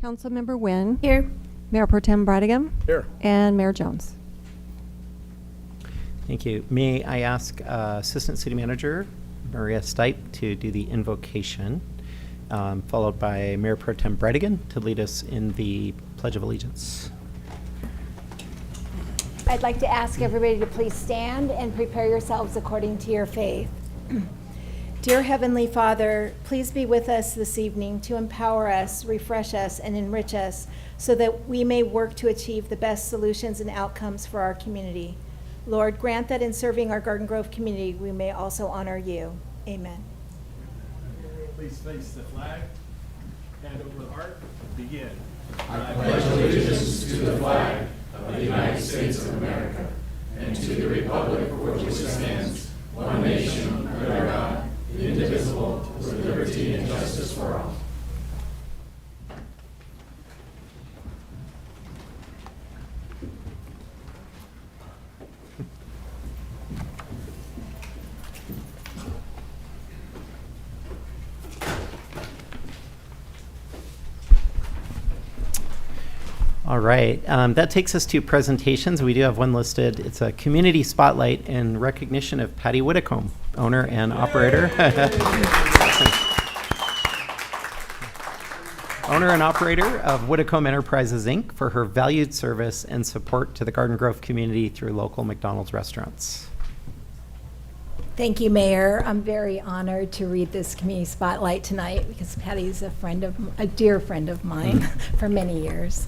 Councilmember Wynn. Here. Mayor Pro Tem Bradigan. Here. And Mayor Jones. Thank you. May I ask Assistant City Manager Maria Stipe to do the invocation, followed by Mayor Pro Tem Bradigan to lead us in the Pledge of Allegiance. I'd like to ask everybody to please stand and prepare yourselves according to your faith. Dear Heavenly Father, please be with us this evening to empower us, refresh us, and enrich us so that we may work to achieve the best solutions and outcomes for our community. Lord, grant that in serving our Garden Grove community, we may also honor you. Amen. Please face the flag, hand over the heart, begin. I pledge allegiance to the flag of the United States of America and to the republic for which it stands, one nation, under God, indivisible, with liberty and justice for all. All right, that takes us to presentations. We do have one listed. It's a community spotlight in recognition of Patty Whitcomb, owner and operator. Owner and operator of Whitcomb Enterprises, Inc. for her valued service and support to the Garden Grove community through local McDonald's restaurants. Thank you, Mayor. I'm very honored to read this community spotlight tonight because Patty's a dear friend of mine for many years.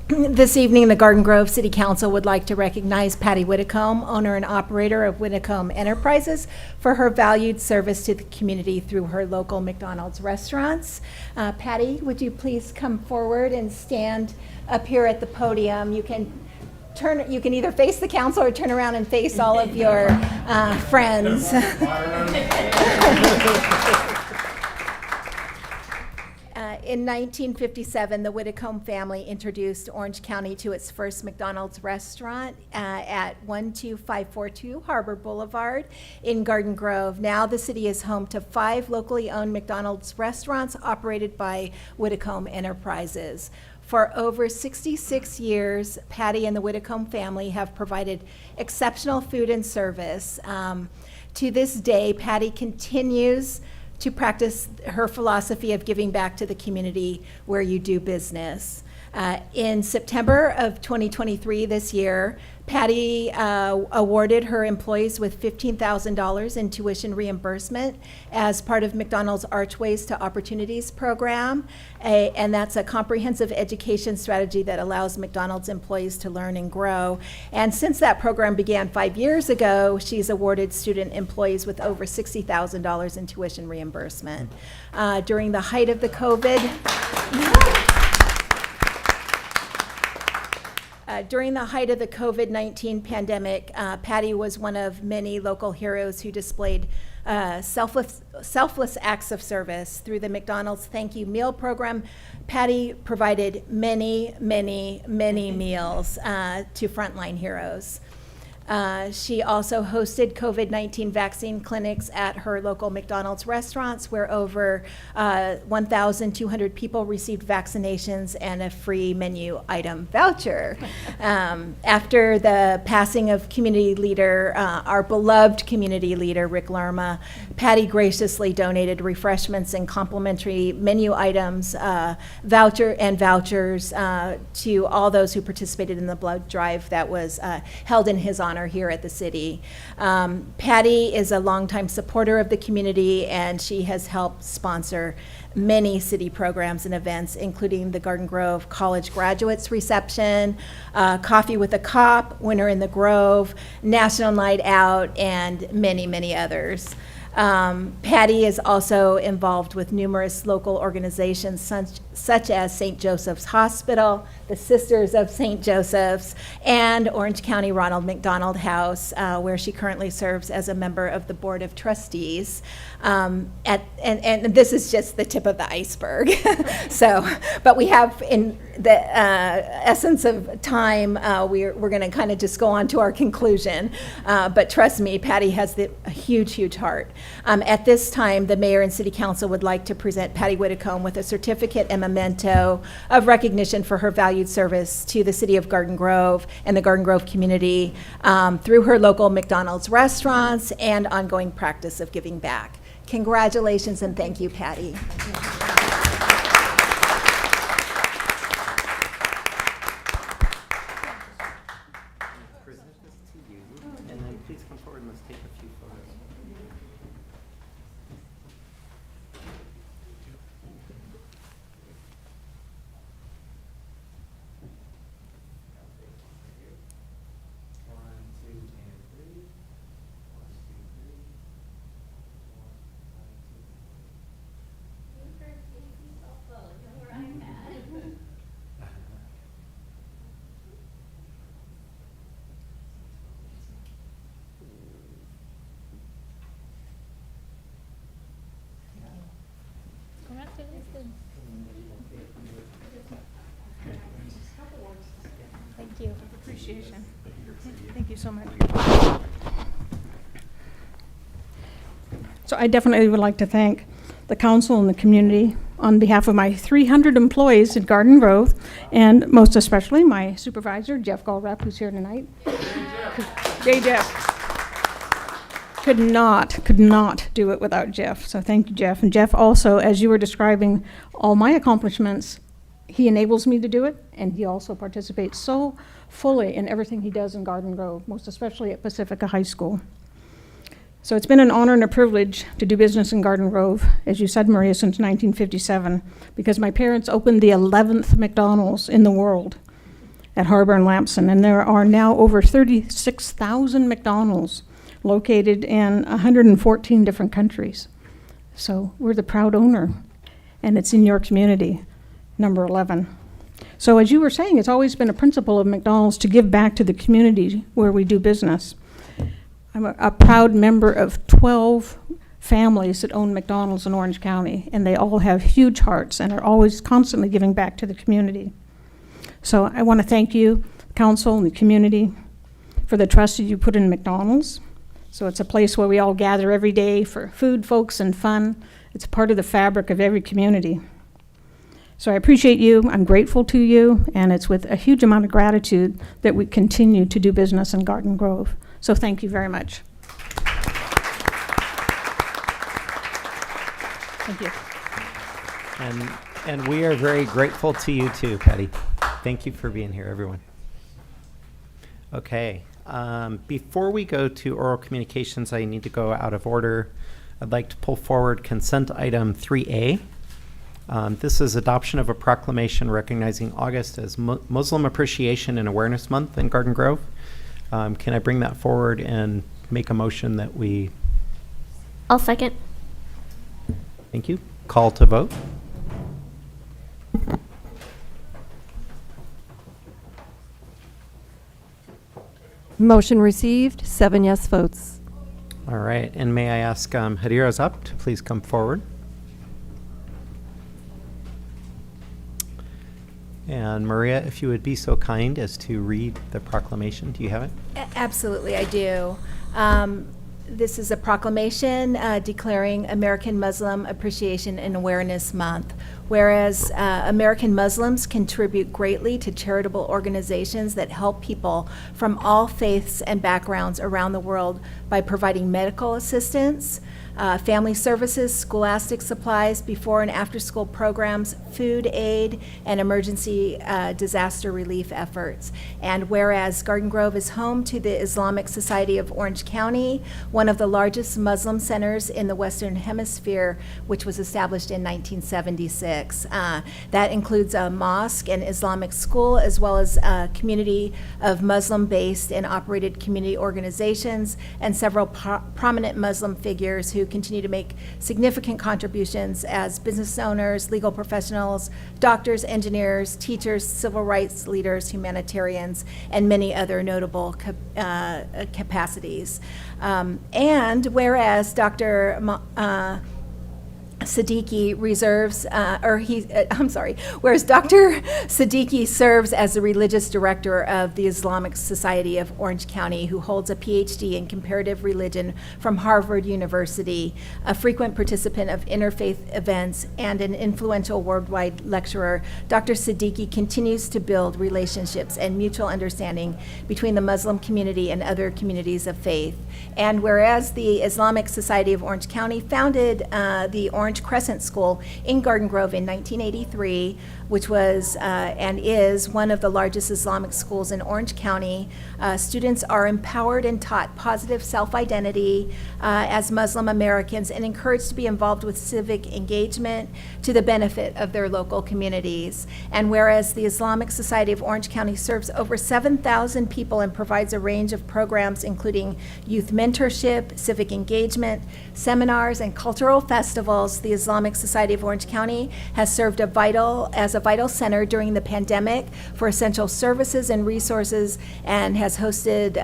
This evening, the Garden Grove City Council would like to recognize Patty Whitcomb, owner and operator of Whitcomb Enterprises, for her valued service to the community through her local McDonald's restaurants. Patty, would you please come forward and stand up here at the podium? You can either face the council or turn around and face all of your friends. In 1957, the Whitcomb family introduced Orange County to its first McDonald's restaurant at 12542 Harbor Boulevard in Garden Grove. Now the city is home to 5 locally owned McDonald's restaurants operated by Whitcomb Enterprises. For over 66 years, Patty and the Whitcomb family have provided exceptional food and service. To this day, Patty continues to practice her philosophy of giving back to the community where you do business. In September of 2023, this year, Patty awarded her employees with $15,000 in tuition reimbursement as part of McDonald's Archways to Opportunities program, and that's a comprehensive education strategy that allows McDonald's employees to learn and grow. And since that program began 5 years ago, she's awarded student employees with over $60,000 in tuition reimbursement. During the height of the COVID-19 pandemic, Patty was one of many local heroes who displayed selfless acts of service. Through the McDonald's Thank You Meal program, Patty provided many meals to frontline heroes. She also hosted COVID-19 vaccine clinics at her local McDonald's restaurants where over 1,200 people received vaccinations and a free menu item voucher. After the passing of community leader, our beloved community leader, Rick Lerma, Patty graciously donated refreshments and complimentary menu items, vouchers to all those who participated in the blood drive that was held in his honor here at the city. Patty is a longtime supporter of the community, and she has helped sponsor many city programs and events, including the Garden Grove College Graduates Reception, Coffee with a Cop, Winter in the Grove, National Night Out, and many others. Patty is also involved with numerous local organizations such as St. Joseph's Hospital, the Sisters of St. Joseph's, and Orange County Ronald McDonald House, where she currently serves as a member of the Board of Trustees. And this is just the tip of the iceberg. But we have, in the essence of time, we're going to kind of just go on to our conclusion. But trust me, Patty has a huge heart. At this time, the mayor and city council would like to present Patty Whitcomb with a certificate and memento of recognition for her valued service to the city of Garden Grove and the Garden Grove community through her local McDonald's restaurants and ongoing practice of giving back. Congratulations and thank you, Patty. And then please come forward and let's take a few photos. Thank you. Appreciation. Thank you so much. So I definitely would like to thank the council and the community on behalf of my 300 employees at Garden Grove, and most especially my supervisor, Jeff Gallrep, who's here tonight. J. Jeff. Could not do it without Jeff. So thank you, Jeff. And Jeff also, as you were describing all my accomplishments, he enables me to do it, and he also participates so fully in everything he does in Garden Grove, most especially at Pacifica High School. So it's been an honor and a privilege to do business in Garden Grove, as you said, Maria, since 1957, because my parents opened the 11th McDonald's in the world at Harbor and Lamson, and there are now over 36,000 McDonald's located in 114 different countries. So we're the proud owner, and it's in your community, number 11. So as you were saying, it's always been a principle of McDonald's to give back to the community where we do business. I'm a proud member of 12 families that own McDonald's in Orange County, and they all have huge hearts and are always constantly giving back to the community. So I want to thank you, council and the community, for the trust that you put in McDonald's. So it's a place where we all gather every day for food, folks, and fun. It's part of the fabric of every community. So I appreciate you, I'm grateful to you, and it's with a huge amount of gratitude that we continue to do business in Garden Grove. So thank you very much. Thank you. And we are very grateful to you too, Patty. Thank you for being here, everyone. Okay, before we go to oral communications, I need to go out of order. I'd like to pull forward consent item 3A. This is adoption of a proclamation recognizing August as Muslim Appreciation and Awareness Month in Garden Grove. Can I bring that forward and make a motion that we... I'll second. Thank you. Call to vote. Motion received, 7 yes votes. All right, and may I ask Hadira Zup to please come forward. And Maria, if you would be so kind as to read the proclamation. Do you have it? Absolutely, I do. This is a proclamation declaring American Muslim Appreciation and Awareness Month. Whereas American Muslims contribute greatly to charitable organizations that help people from all faiths and backgrounds around the world by providing medical assistance, family services, scholastic supplies, before and after school programs, food aid, and emergency disaster relief efforts. And whereas Garden Grove is home to the Islamic Society of Orange County, one of the largest Muslim centers in the Western Hemisphere, which was established in 1976. That includes a mosque and Islamic school, as well as a community of Muslim-based and operated community organizations, and several prominent Muslim figures who continue to make significant contributions as business owners, legal professionals, doctors, engineers, teachers, civil rights leaders, humanitarians, and many other notable capacities. And whereas Dr. Siddiqui reserves, whereas Dr. Siddiqui serves as the religious director of the Islamic Society of Orange County, who holds a PhD in comparative religion from Harvard University, a frequent participant of interfaith events, and an influential worldwide lecturer. Dr. Siddiqui continues to build relationships and mutual understanding between the Muslim community and other communities of faith. And whereas the Islamic Society of Orange County founded the Orange Crescent School in Garden Grove in 1983, which was and is one of the largest Islamic schools in Orange County. Students are empowered and taught positive self-identity as Muslim Americans and encouraged to be involved with civic engagement to the benefit of their local communities. And whereas the Islamic Society of Orange County serves over 7,000 people and provides a range of programs including youth mentorship, civic engagement, seminars, and cultural festivals, the Islamic Society of Orange County has served as a vital center during the pandemic for essential services and resources, and has hosted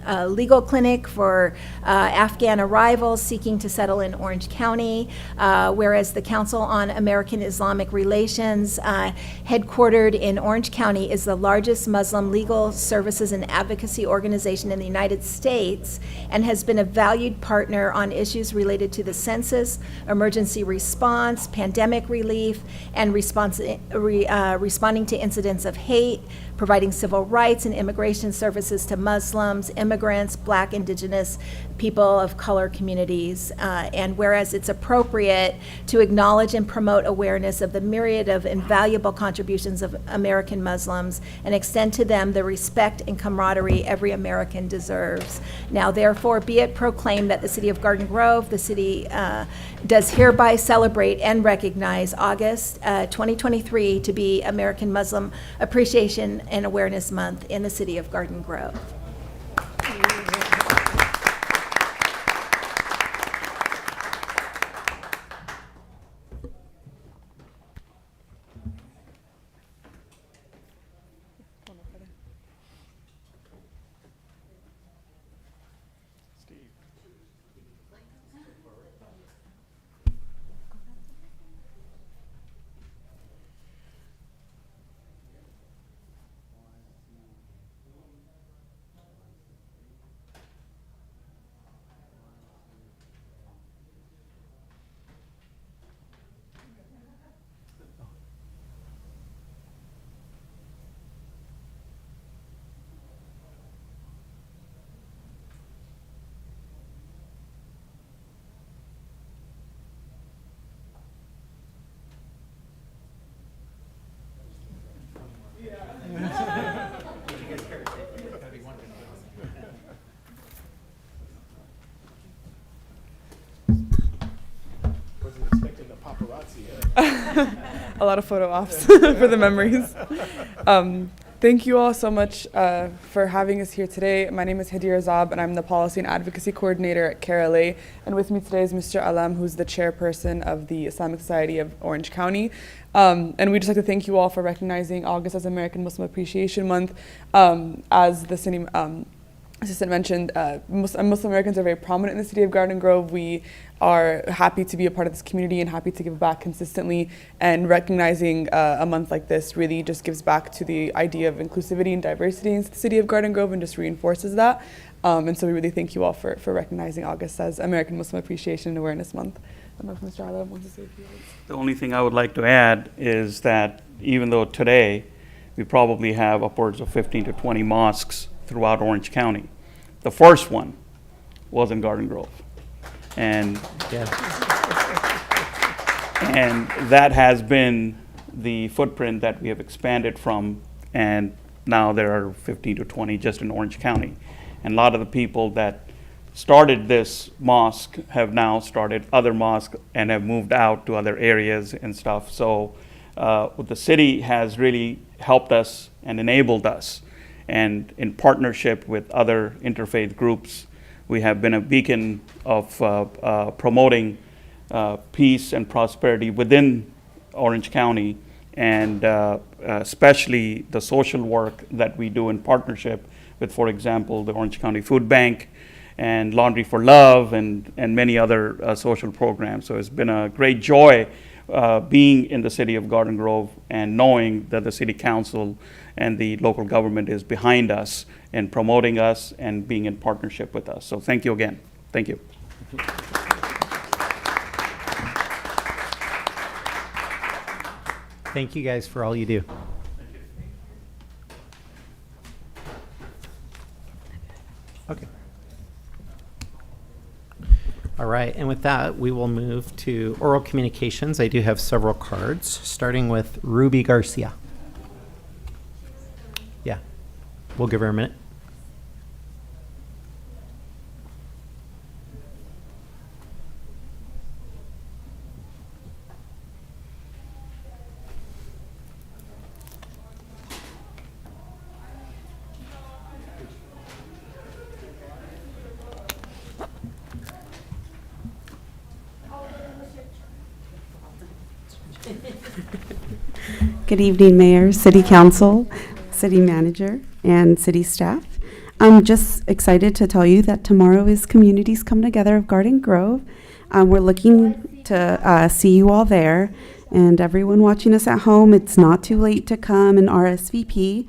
a legal clinic for Afghan arrivals seeking to settle in Orange County, whereas the Council on American Islamic Relations, headquartered in Orange County, is the largest Muslim legal services and advocacy organization in the United States and has been a valued partner on issues related to the census, emergency response, pandemic relief, and responding to incidents of hate, providing civil rights and immigration services to Muslims, immigrants, Black, Indigenous, people of color communities. And whereas it's appropriate to acknowledge and promote awareness of the myriad of invaluable contributions of American Muslims and extend to them the respect and camaraderie every American deserves. Now, therefore, be it proclaimed that the City of Garden Grove, the city does hereby celebrate and recognize August 2023 to be American Muslim Appreciation and Awareness Month in the City of Garden Grove. Wasn't expecting the paparazzi. A lot of photo ops for the memories. Thank you all so much for having us here today. My name is Hadir Azab, and I'm the Policy and Advocacy Coordinator at CARE-LA. And with me today is Mr. Alam, who's the chairperson of the Islamic Society of Orange County. And we'd just like to thank you all for recognizing August as American Muslim Appreciation Month. As the city assistant mentioned, Muslim Americans are very prominent in the city of Garden Grove. We are happy to be a part of this community and happy to give back consistently, and recognizing a month like this really just gives back to the idea of inclusivity and diversity in the city of Garden Grove and just reinforces that. And so we really thank you all for recognizing August as American Muslim Appreciation and Awareness Month. I don't know if Mr. Alam wants to say a few words. The only thing I would like to add is that even though today we probably have upwards of 15 to 20 mosques throughout Orange County, the first one was in Garden Grove. And that has been the footprint that we have expanded from, and now there are 15 to 20 just in Orange County. And a lot of the people that started this mosque have now started other mosques and have moved out to other areas and stuff. So the city has really helped us and enabled us. And in partnership with other interfaith groups, we have been a beacon of promoting peace and prosperity within Orange County, and especially the social work that we do in partnership with, for example, the Orange County Food Bank and Laundry for Love, and many other social programs. So it's been a great joy being in the city of Garden Grove and knowing that the city council and the local government is behind us and promoting us and being in partnership with us. So thank you again. Thank you. Thank you guys for all you do. Okay. All right, and with that, we will move to oral communications. I do have several cards, starting with Ruby Garcia. Yeah, we'll give her a minute. Good evening, Mayor, City Council, City Manager, and City staff. I'm just excited to tell you that tomorrow is Communities Come Together of Garden Grove. We're looking to see you all there, and everyone watching us at home, it's not too late to come and RSVP,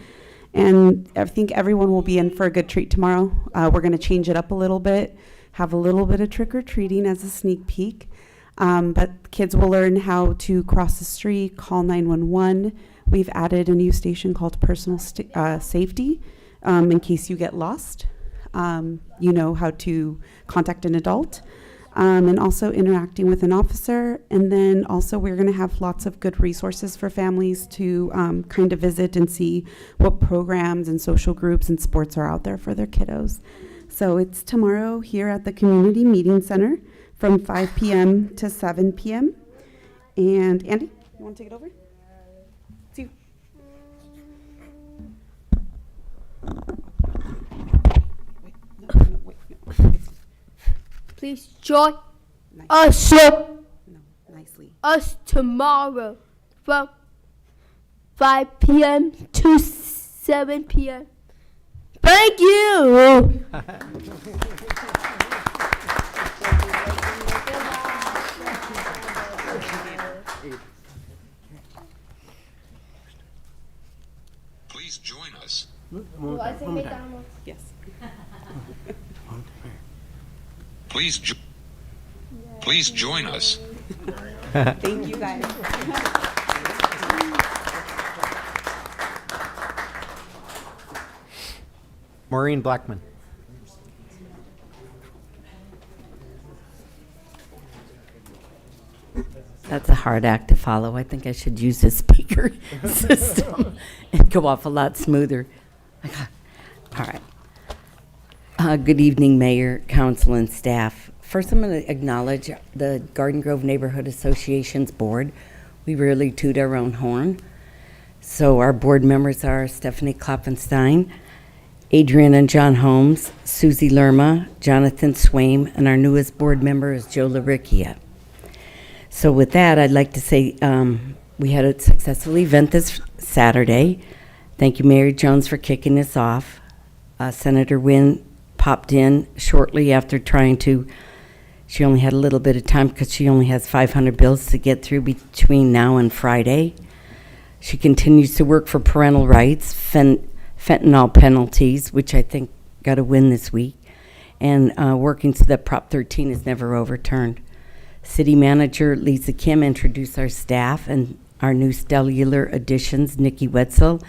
and I think everyone will be in for a good treat tomorrow. We're going to change it up a little bit, have a little bit of trick-or-treating as a sneak peek. But kids will learn how to cross the street, call 911. We've added a new station called Personal Safety in case you get lost. You know how to contact an adult, and also interacting with an officer. And then also we're going to have lots of good resources for families to kind of visit and see what programs and social groups and sports are out there for their kiddos. So it's tomorrow here at the Community Meeting Center from 5 p.m. to 7 p.m. And Andy, you want to take it over? It's you. Please join Nice. us, No, nicely. us tomorrow from 5 p.m. to 7 p.m. Thank you. Please join us. Yes. Please join us. Thank you, guys. Maureen Blackman. That's a hard act to follow. I think I should use the speaker system and go off a lot smoother. All right. Good evening, Mayor, Council, and staff. First, I'm going to acknowledge the Garden Grove Neighborhood Association's board. We rarely toot our own horn. So our board members are Stephanie Klopfenstein, Adrian and John Holmes, Susie Lerma, Jonathan Swaim, and our newest board member is Joe LaRicchia. So with that, I'd like to say we had a successful event this Saturday. Thank you, Mary Jones, for kicking us off. Senator Wynn popped in shortly after she only had a little bit of time because she only has 500 bills to get through between now and Friday. She continues to work for parental rights, fentanyl penalties, which I think got a win this week, and working so that Prop 13 is never overturned. City Manager Lisa Kim introduced our staff and our new stellar additions, Nikki Wetzel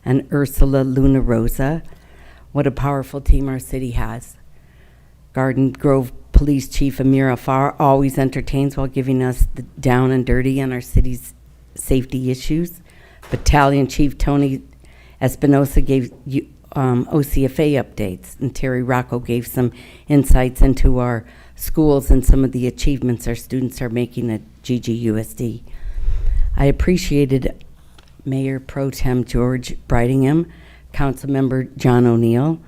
and Ursula Luna Rosa. What a powerful team our city has. Garden Grove Police Chief Amira Farr always entertains while giving us the down and dirty on our city's safety issues. Battalion Chief Tony Espinosa gave OCFA updates, and Terry Rocco gave some insights into our schools and some of the achievements our students are making at GGUSD. I appreciated Mayor Pro Tem George Bridingham, Councilmember John O'Neill,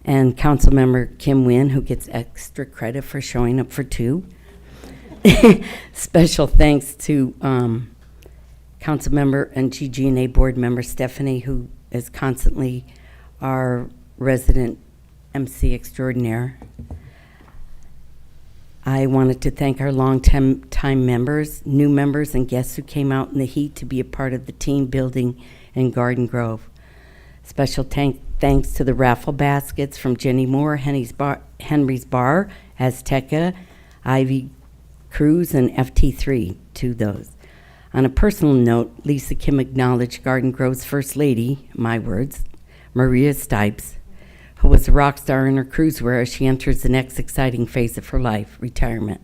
and Councilmember Kim Wynn, who gets extra credit for showing up for two. Special thanks to Councilmember and GG&A board member Stephanie, who is constantly our resident MC extraordinaire. I wanted to thank our long-time members, new members, and guests who came out in the heat to be a part of the team building in Garden Grove. Special thanks to the raffle baskets from Jenny Moore, Henry's Bar, Azteca, Ivy Cruz, and FT3, to those. On a personal note, Lisa Kim acknowledged Garden Grove's First Lady, my words, Maria Stipes, who was a rock star in her cruisewear as she enters the next exciting phase of her life, retirement.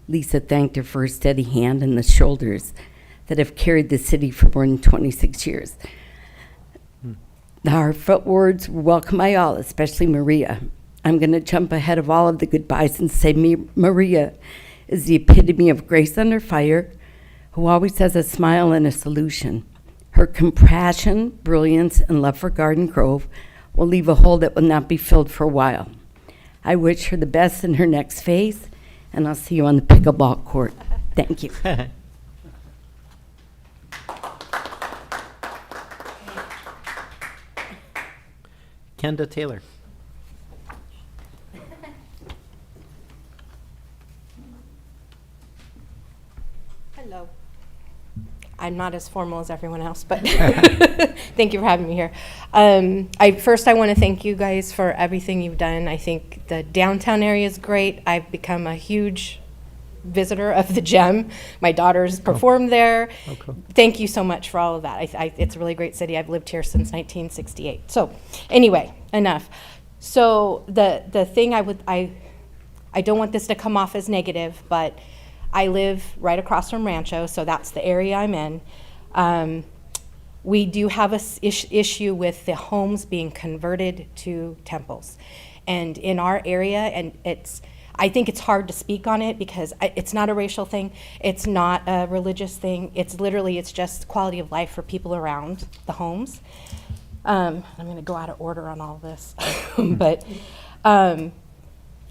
Lisa thanked her for her steady hand and the shoulders that have carried the city for more than 26 years. The heartfelt words welcome by all, especially Maria. I'm going to jump ahead of all of the goodbyes and say Maria is the epitome of grace under fire, who always has a smile and a solution. Her compassion, brilliance, and love for Garden Grove will leave a hole that will not be filled for a while. I wish her the best in her next phase, and I'll see you on the pickleball court. Thank you. Kenda Taylor. Hello. I'm not as formal as everyone else, but thank you for having me here. First, I want to thank you guys for everything you've done. I think the downtown area is great. I've become a huge visitor of the Gem. My daughter's performed there. Oh, cool. Thank you so much for all of that. It's a really great city. I've lived here since 1968. So anyway, enough. So the thing I don't want this to come off as negative, but I live right across from Rancho, so that's the area I'm in. We do have an issue with the homes being converted to temples. And in our area, and I think it's hard to speak on it because it's not a racial thing, it's not a religious thing, it's just quality of life for people around the homes. I'm gonna go out of order on all this, but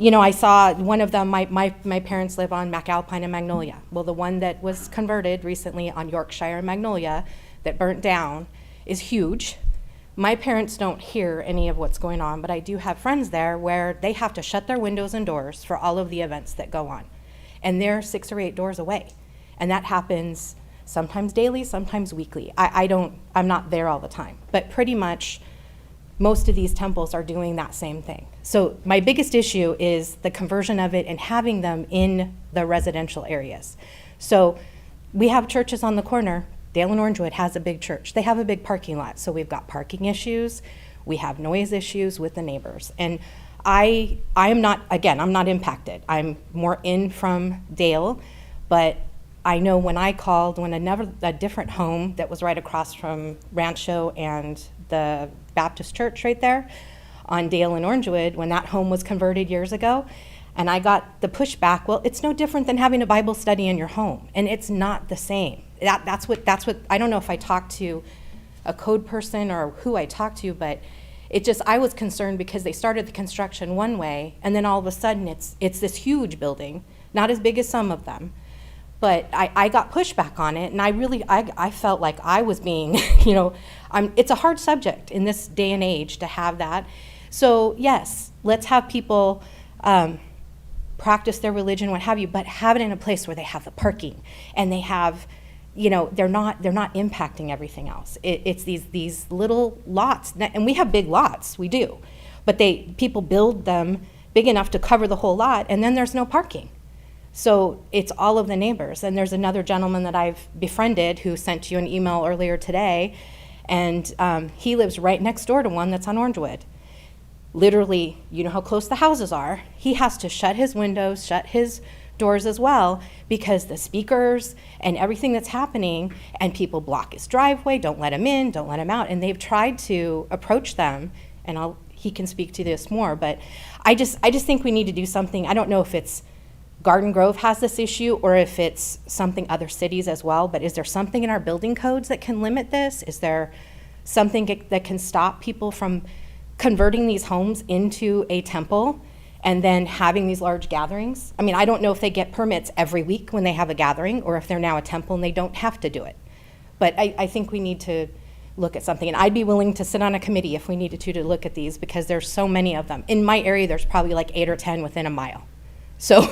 you know, I saw one of them, my parents live on McAlpine and Magnolia. Well, the one that was converted recently on Yorkshire and Magnolia that burnt down is huge. My parents don't hear any of what's going on, but I do have friends there where they have to shut their windows and doors for all of the events that go on. And they're 6 or 8 doors away. And that happens sometimes daily, sometimes weekly. I'm not there all the time, but pretty much most of these temples are doing that same thing. So my biggest issue is the conversion of it and having them in the residential areas. So we have churches on the corner. Dale and Orangewood has a big church. They have a big parking lot. So we've got parking issues. We have noise issues with the neighbors. And I am not, again, I'm not impacted. I'm more in from Dale, but I know when I called, when a different home that was right across from Rancho and the Baptist church right there on Dale and Orangewood, when that home was converted years ago, and I got the pushback, well, it's no different than having a Bible study in your home, and it's not the same. That's what, I don't know if I talked to a code person or who I talked to, but I was concerned because they started the construction one way, and then all of a sudden it's this huge building, not as big as some of them, but I got pushback on it, and I felt like I was being, you know, it's a hard subject in this day and age to have that. So yes, let's have people practice their religion, what have you, but have it in a place where they have the parking and they have, you know, they're not impacting everything else. It's these little lots, and we have big lots, we do, but people build them big enough to cover the whole lot, and then there's no parking. So it's all of the neighbors. And there's another gentleman that I've befriended who sent you an email earlier today, and he lives right next door to one that's on Orangewood. Literally, you know how close the houses are. He has to shut his windows, shut his doors as well, because the speakers and everything that's happening, and people block his driveway, don't let him in, don't let him out, and they've tried to approach them, and he can speak to this more, but I just think we need to do something. I don't know if it's Garden Grove has this issue or if it's something other cities as well, but is there something in our building codes that can limit this? Is there something that can stop people from converting these homes into a temple and then having these large gatherings? I mean, I don't know if they get permits every week when they have a gathering or if they're now a temple and they don't have to do it. But I think we need to look at something. And I'd be willing to sit on a committee if we needed to look at these because there's so many of them. In my area, there's probably like 8 or 10 within a mile. So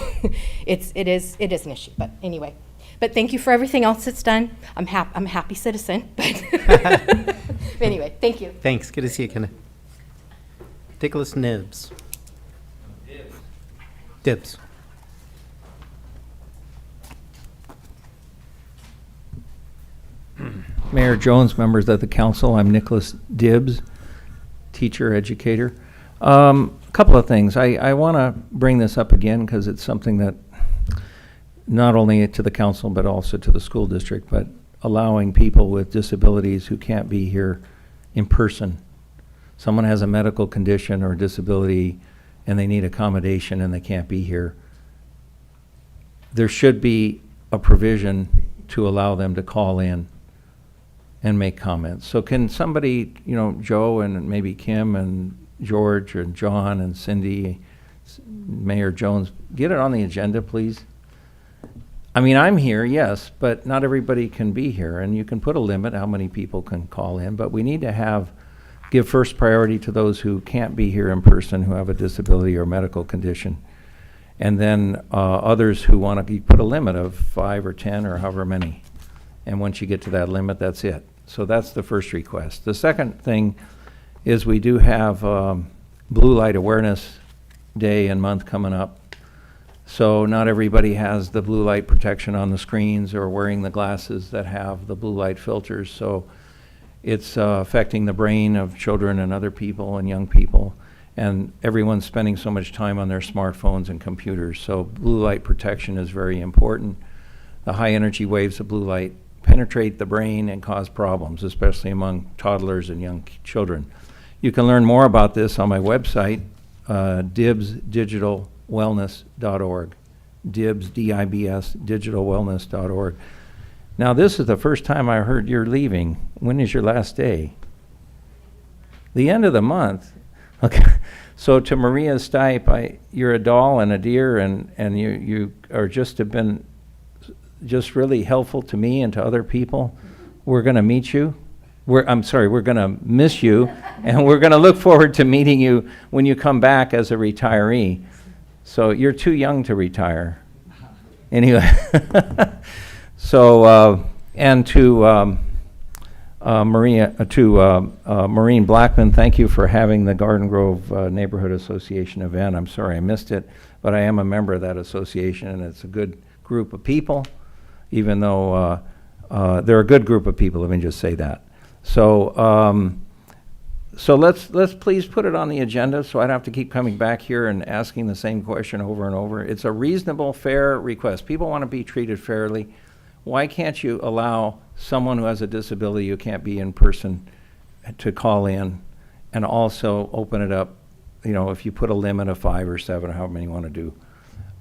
it is an issue, but anyway. But thank you for everything else that's done. I'm a happy citizen, but anyway, thank you. Thanks. Good to see you, Kenneth. Nicholas Nibbs. Dibs. Mayor Jones, members of the council, I'm Nicholas Dibbs, teacher, educator. Couple of things. I want to bring this up again because it's something that not only to the council but also to the school district, but allowing people with disabilities who can't be here in person. Someone has a medical condition or disability and they need accommodation and they can't be here. There should be a provision to allow them to call in and make comments. So can somebody, Joe and maybe Kim and George and John and Cindy, Mayor Jones, get it on the agenda, please? I mean, I'm here, yes, but not everybody can be here, and you can put a limit how many people can call in, but we need to give first priority to those who can't be here in person, who have a disability or medical condition. And then others who want to put a limit of 5 or 10 or however many. And once you get to that limit, that's it. So that's the first request. The second thing is we do have Blue Light Awareness Day and month coming up. So not everybody has the blue light protection on the screens or wearing the glasses that have the blue light filters. So it's affecting the brain of children and other people and young people. And everyone's spending so much time on their smartphones and computers. So blue light protection is very important. The high energy waves of blue light penetrate the brain and cause problems, especially among toddlers and young children. You can learn more about this on my website, dibsdigitalwellness.org. Dibs, D-I-B-S, digitalwellness.org. Now, this is the first time I heard you're leaving. When is your last day? The end of the month. Okay. So to Maria Stipe, you're a doll and a dear, and you are have been just really helpful to me and to other people. We're going to meet you. We're going to miss you, and we're going to look forward to meeting you when you come back as a retiree. So you're too young to retire. Anyway, so, and to Maureen Blackman, thank you for having the Garden Grove Neighborhood Association event. I'm sorry I missed it, but I am a member of that association, and it's a good group of people, even though they're a good group of people, let me just say that. So, so let's please put it on the agenda so I don't have to keep coming back here and asking the same question over and over. It's a reasonable, fair request. People want to be treated fairly. Why can't you allow someone who has a disability who can't be in person to call in, and also open it up, if you put a limit of 5 or 7 or however many you want to do.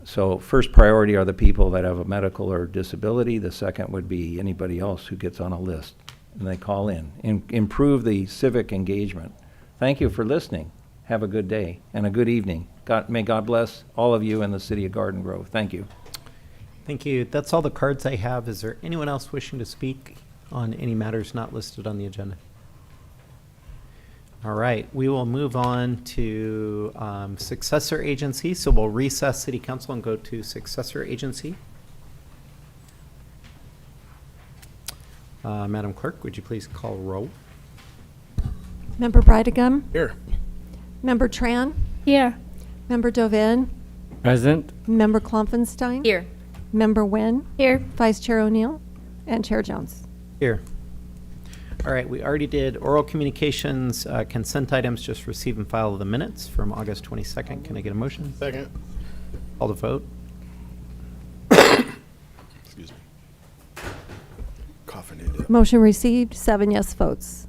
So first priority are the people that have a medical or disability. The second would be anybody else who gets on a list and they call in. Improve the civic engagement. Thank you for listening. Have a good day and a good evening. May God bless all of you in the city of Garden Grove. Thank you. Thank you. That's all the cards I have. Is there anyone else wishing to speak on any matters not listed on the agenda? All right, we will move on to successor agency. So we'll recess City Council and go to successor agency. Madam Clerk, would you please call roll? Member Brideagum? Here. Member Tran? Here. Member Dovin? Present. Member Klopfenstein? Here. Member Nguyen? Here. Vice Chair O'Neill? And Chair Jones. Here. All right, we already did oral communications, consent items, just receive and file the minutes from August 22nd. Can I get a motion? Second. Call the vote. Excuse me. Coughing into it. Motion received, 7 yes votes.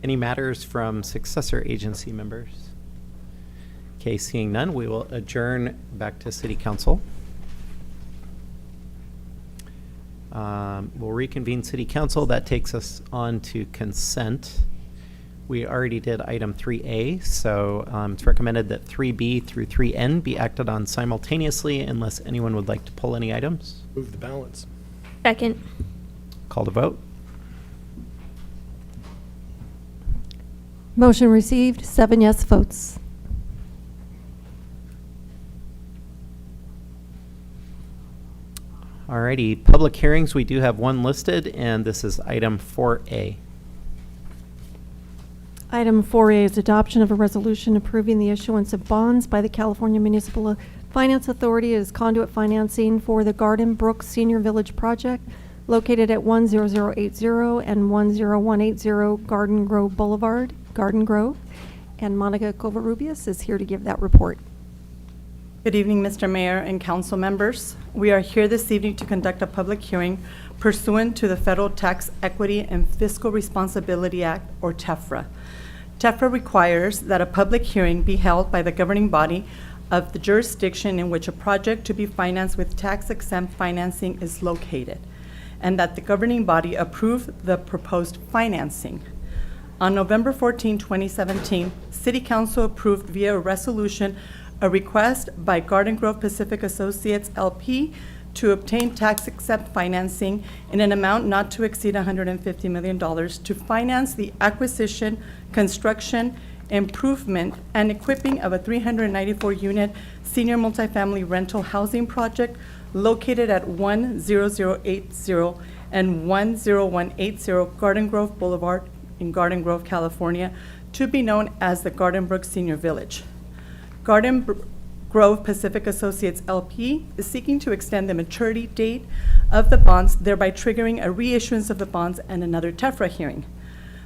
Any matters from successor agency members? Okay, seeing none, we will adjourn back to City Council. We'll reconvene City Council. That takes us on to consent. We already did item 3A, so it's recommended that 3B through 3N be acted on simultaneously unless anyone would like to pull any items. Move the balance. Second. Call to vote. Motion received, 7 yes votes. Alrighty, public hearings, we do have one listed, and this is item 4A. Item 4A is adoption of a resolution approving the issuance of bonds by the California Municipal Finance Authority as conduit financing for the Garden Brook Senior Village project located at 10080 and 10180 Garden Grove Boulevard, Garden Grove. And Monica Covarrubias is here to give that report. Good evening, Mr. Mayor and council members. We are here this evening to conduct a public hearing pursuant to the Federal Tax Equity and Fiscal Responsibility Act, or TEFRA. TEFRA requires that a public hearing be held by the governing body of the jurisdiction in which a project to be financed with tax-exempt financing is located, and that the governing body approve the proposed financing. On November 14, 2017, City Council approved via a resolution a request by Garden Grove Pacific Associates LP to obtain tax-exempt financing in an amount not to exceed $150 million to finance the acquisition, construction, improvement, and equipping of a 394-unit senior multifamily rental housing project located at 10080 and 10180 Garden Grove Boulevard in Garden Grove, California, to be known as the Garden Brook Senior Village. Grove Pacific Associates LP is seeking to extend the maturity date of the bonds, thereby triggering a reissuance of the bonds and another TEFRA hearing.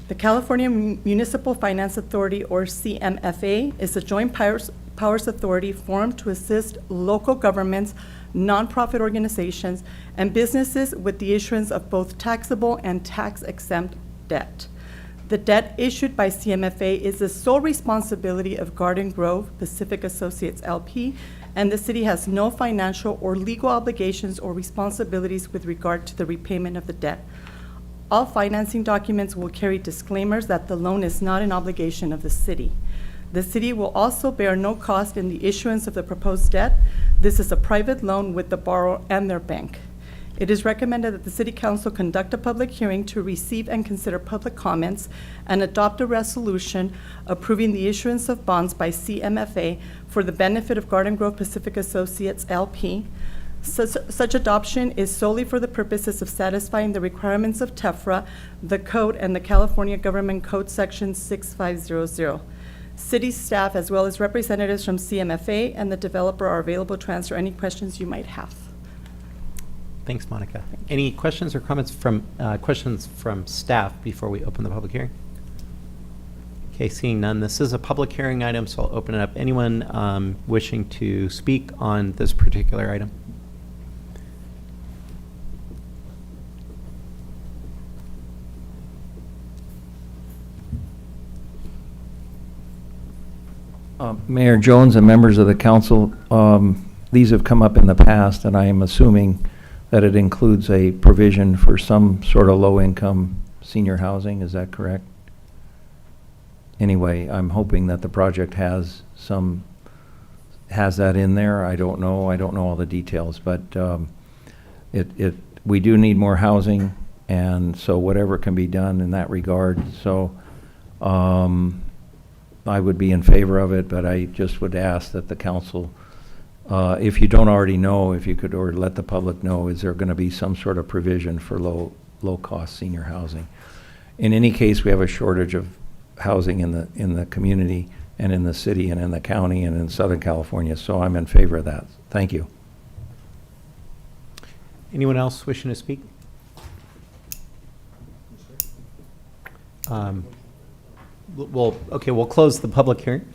The California Municipal Finance Authority, or CMFA, is a joint powers authority formed to assist local governments, nonprofit organizations, and businesses with the issuance of both taxable and tax-exempt debt. The debt issued by CMFA is the sole responsibility of Garden Grove Pacific Associates LP, and the city has no financial or legal obligations or responsibilities with regard to the repayment of the debt. All financing documents will carry disclaimers that the loan is not an obligation of the city. The city will also bear no cost in the issuance of the proposed debt. This is a private loan with the borrower and their bank. It is recommended that the City Council conduct a public hearing to receive and consider public comments and adopt a resolution approving the issuance of bonds by CMFA for the benefit of Garden Grove Pacific Associates LP. Such adoption is solely for the purposes of satisfying the requirements of TEFRA, the code, and the California Government Code Section 6500. City staff, as well as representatives from CMFA and the developer, are available to answer any questions you might have. Thanks, Monica. Any questions or comments from staff before we open the public hearing? Okay, seeing none, this is a public hearing item, so I'll open it up. Anyone wishing to speak on this particular item? Mayor Jones and members of the council, these have come up in the past, and I am assuming that it includes a provision for some sort of low-income senior housing. Is that correct? Anyway, I'm hoping that the project has that in there. I don't know all the details, but we do need more housing, and so whatever can be done in that regard. So I would be in favor of it, but I just would ask that the council, if you don't already know, if you could, or let the public know, is there going to be some sort of provision for low-cost senior housing? In any case, we have a shortage of housing in the community and in the city and in the county and in Southern California, so I'm in favor of that. Thank you. Anyone else wishing to speak? We'll close the public hearing.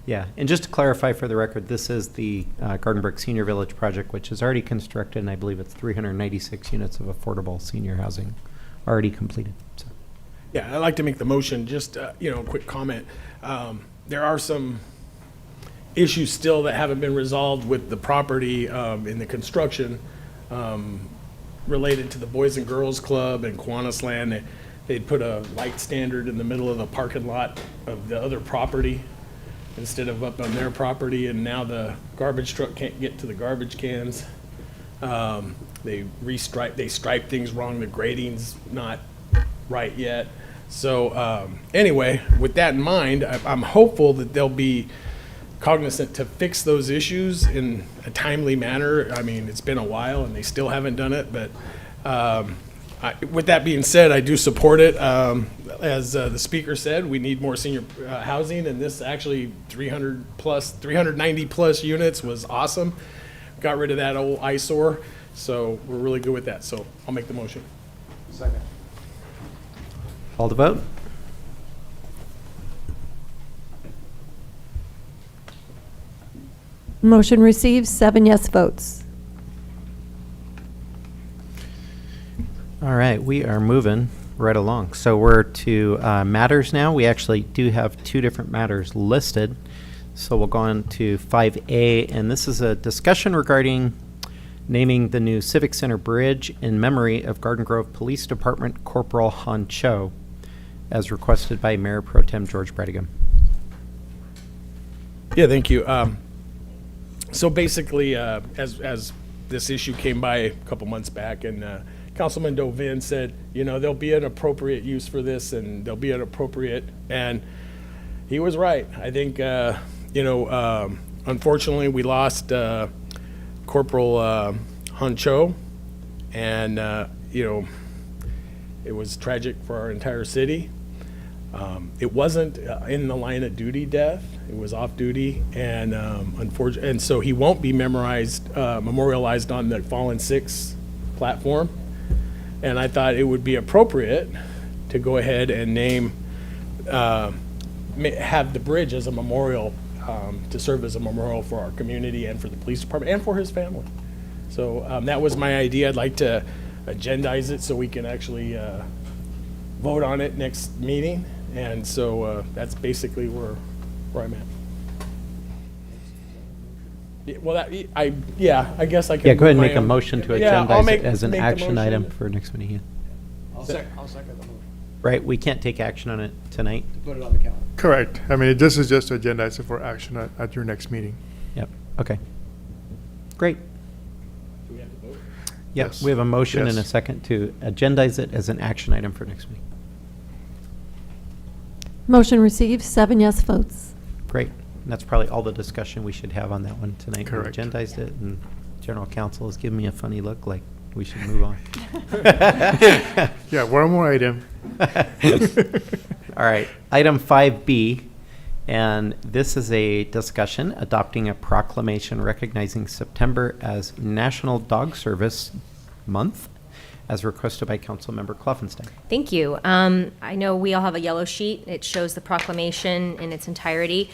Yeah, and just to clarify for the record, this is the Garden Brook Senior Village project, which is already constructed, and I believe it's 396 units of affordable senior housing already completed. So. Yeah, I'd like to make the motion, just, a quick comment. There are some issues still that haven't been resolved with the property in the construction related to the Boys and Girls Club and Kiwanis Land. They'd put a light standard in the middle of the parking lot of the other property instead of up on their property, and now the garbage truck can't get to the garbage cans. They striped things wrong. The grading's not right yet. So anyway, with that in mind, I'm hopeful that there'll be cognizant to fix those issues in a timely manner. I mean, it's been a while and they still haven't done it, but with that being said, I do support it. As the speaker said, we need more senior housing, and this actually 390 plus units was awesome. Got rid of that old eyesore, so we're really good with that. So I'll make the motion. Second. Call the vote. Motion receives 7 yes votes. All right, we are moving right along. So we're to matters now. We actually do have 2 different matters listed. So we'll go on to 5A, and this is a discussion regarding naming the new Civic Center Bridge in memory of Garden Grove Police Department Corporal Han Cho, as requested by Mayor Pro Tem George Bredigan. Yeah, thank you. So basically, as this issue came by a couple months back, and Councilman Dovin said, you know, there'll be an appropriate use for this, and there'll be an appropriate, and he was right. I think, unfortunately, we lost Corporal Han Cho, and it was tragic for our entire city. It wasn't in the line of duty death. It was off duty, and unfortunately, and so he won't be memorialized on the Fallen Six platform. And I thought it would be appropriate to go ahead and name, have the bridge as a memorial, to serve as a memorial for our community and for the police department and for his family. So that was my idea. I'd like to agendize it so we can actually vote on it next meeting. And so that's basically where I'm at. Yeah, well, I guess I can. Yeah, go ahead and move make a my own- motion to Yeah, I'll agendize make- it as an make the action motion. item for next meeting. Yeah. I'll second the motion. Right, we can't take action on it tonight. Put it on the calendar. Correct. I mean, this is just to agendize it for action at your next meeting. Yep, okay. Great. Do we have to vote? Yep, Yes. we have a motion and a Yes. second to agendize it as an action item for next meeting. Motion receives 7 yes votes. Great. And that's probably all the discussion we should have on that one tonight. Correct. We agendized it, and general counsel is giving me a funny look like we should move on. Yeah, one more item. All right, item 5B, and this is a discussion adopting a proclamation recognizing September as National Dog Service Month, as requested by Councilmember Kloffenstein. Thank you. I know we all have a yellow sheet. It shows the proclamation in its entirety.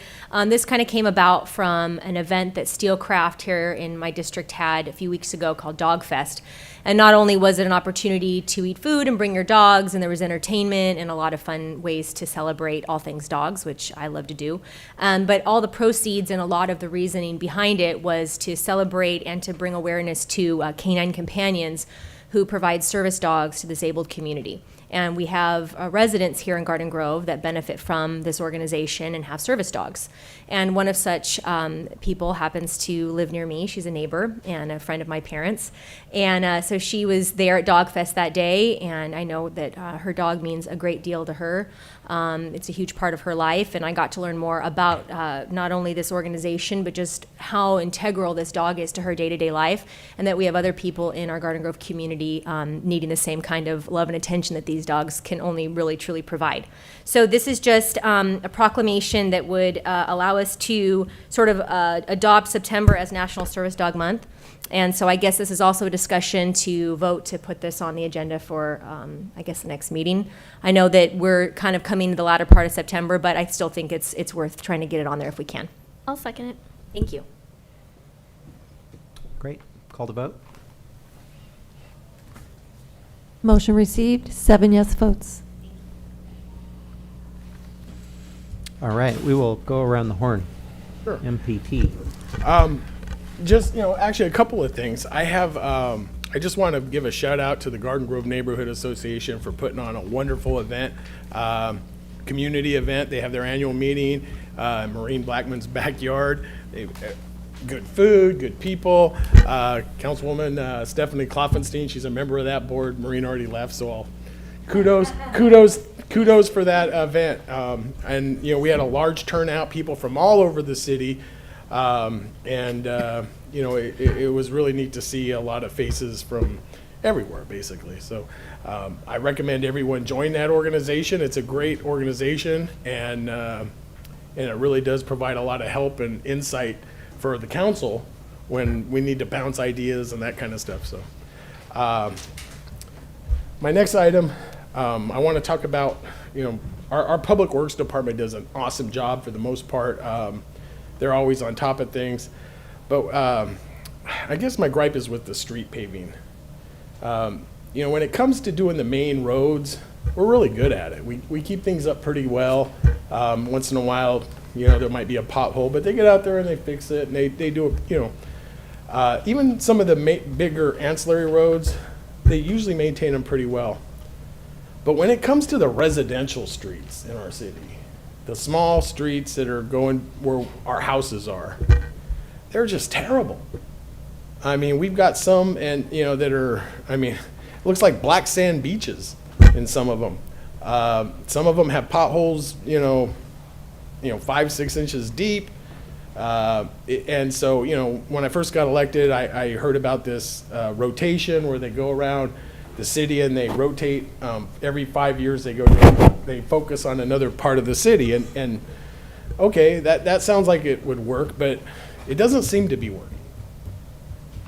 This kind of came about from an event that Steelcraft here in my district had a few weeks ago called Dog Fest. And not only was it an opportunity to eat food and bring your dogs, and there was entertainment and a lot of fun ways to celebrate all things dogs, which I love to do. But all the proceeds and a lot of the reasoning behind it was to celebrate and to bring awareness to canine companions who provide service dogs to the disabled community. And we have residents here in Garden Grove that benefit from this organization and have service dogs. And one of such people happens to live near me. She's a neighbor and a friend of my parents. And so she was there at Dog Fest that day, and I know that her dog means a great deal to her. It's a huge part of her life, and I got to learn more about not only this organization, but just how integral this dog is to her day-to-day life, and that we have other people in our Garden Grove community needing the same kind of love and attention that these dogs can only really, truly provide. So this is just a proclamation that would allow us to sort of adopt September as National Service Dog Month. And so I guess this is also a discussion to vote to put this on the agenda for, I guess, the next meeting. I know that we're kind of coming to the latter part of September, but I still think it's worth trying to get it on there if we can. I'll second it. Thank you. Great. Call the vote. Motion received, 7 yes votes. All right, we will go around the horn. Sure. MPT. Just, actually a couple of things. I just want to give a shout out to the Garden Grove Neighborhood Association for putting on a wonderful event, community event. They have their annual meeting, Maureen Blackman's backyard. Good food, good people. Councilwoman Stephanie Kloffenstein, she's a member of that board. Maureen already left, so I'll kudos for that event. And we had a large turnout, people from all over the city. You know, it was really neat to see a lot of faces from everywhere, basically. So I recommend everyone join that organization. It's a great organization, and it really does provide a lot of help and insight for the council when we need to bounce ideas and that kind of stuff. So my next item, I want to talk about, you know, our Public Works Department does an awesome job for the most part. They're always on top of things. But I guess my gripe is with the street paving. You know, when it comes to doing the main roads, we're really good at it. We keep things up pretty well. Once in a while, you know, there might be a pothole, but they get out there and they fix it, and they do it, you know. Even some of the bigger ancillary roads, they usually maintain them pretty well. But when it comes to the residential streets in our city, the small streets that are going where our houses are, they're just terrible. I mean, we've got some, and you know, that are, I mean, it looks like black sand beaches in some of them. Some of them have potholes, you know, 5-6 inches deep. And so, you know, when I first got elected, I heard about this rotation where they go around the city and they rotate every 5 years. They focus on another part of the city, and okay, that sounds like it would work, but it doesn't seem to be working.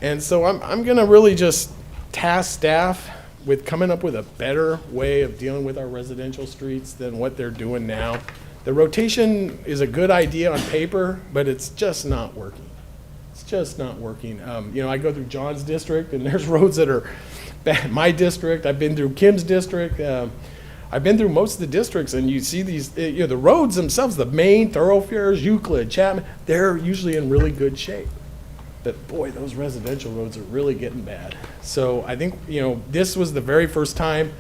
And so I'm going to really just task staff with coming up with a better way of dealing with our residential streets than what they're doing now. The rotation is a good idea on paper, but it's just not working. It's just not working. You know, I go through John's district, and there's roads that are bad. My district, I've been through Kim's district. I've been through most of the districts, and you see these, you know, the roads themselves, the main thoroughfares, Euclid, Chapman, they're usually in really good shape. But boy, those residential roads are really getting bad. So I think, you know, this was the very first time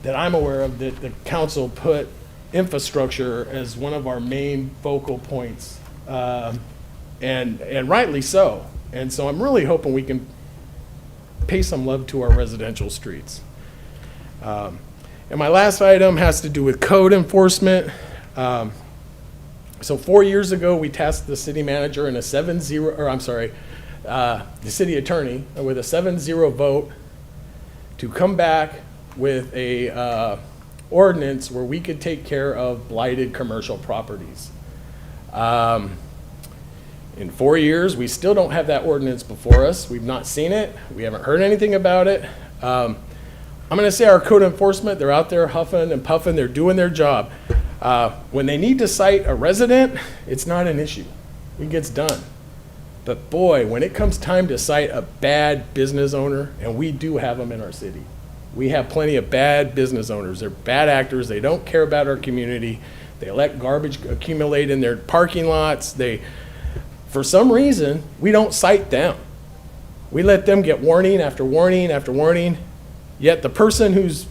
that I'm aware of that the council put infrastructure as one of our main focal points, and rightly so. And so I'm really hoping we can pay some love to our residential streets. And my last item has to do with code enforcement. So 4 years ago, we tasked the city manager in a the city attorney with a 7-0 vote to come back with a ordinance where we could take care of blighted commercial properties. In 4 years, we still don't have that ordinance before us. We've not seen it. We haven't heard anything about it. I'm going to say our code enforcement, they're out there huffing and puffing. They're doing their job. When they need to cite a resident, it's not an issue. It gets done. But boy, when it comes time to cite a bad business owner, and we do have them in our city, we have plenty of bad business owners. They're bad actors. They don't care about our community. They let garbage accumulate in their parking lots. For some reason, we don't cite them. We let them get warning after warning after warning, yet the person whose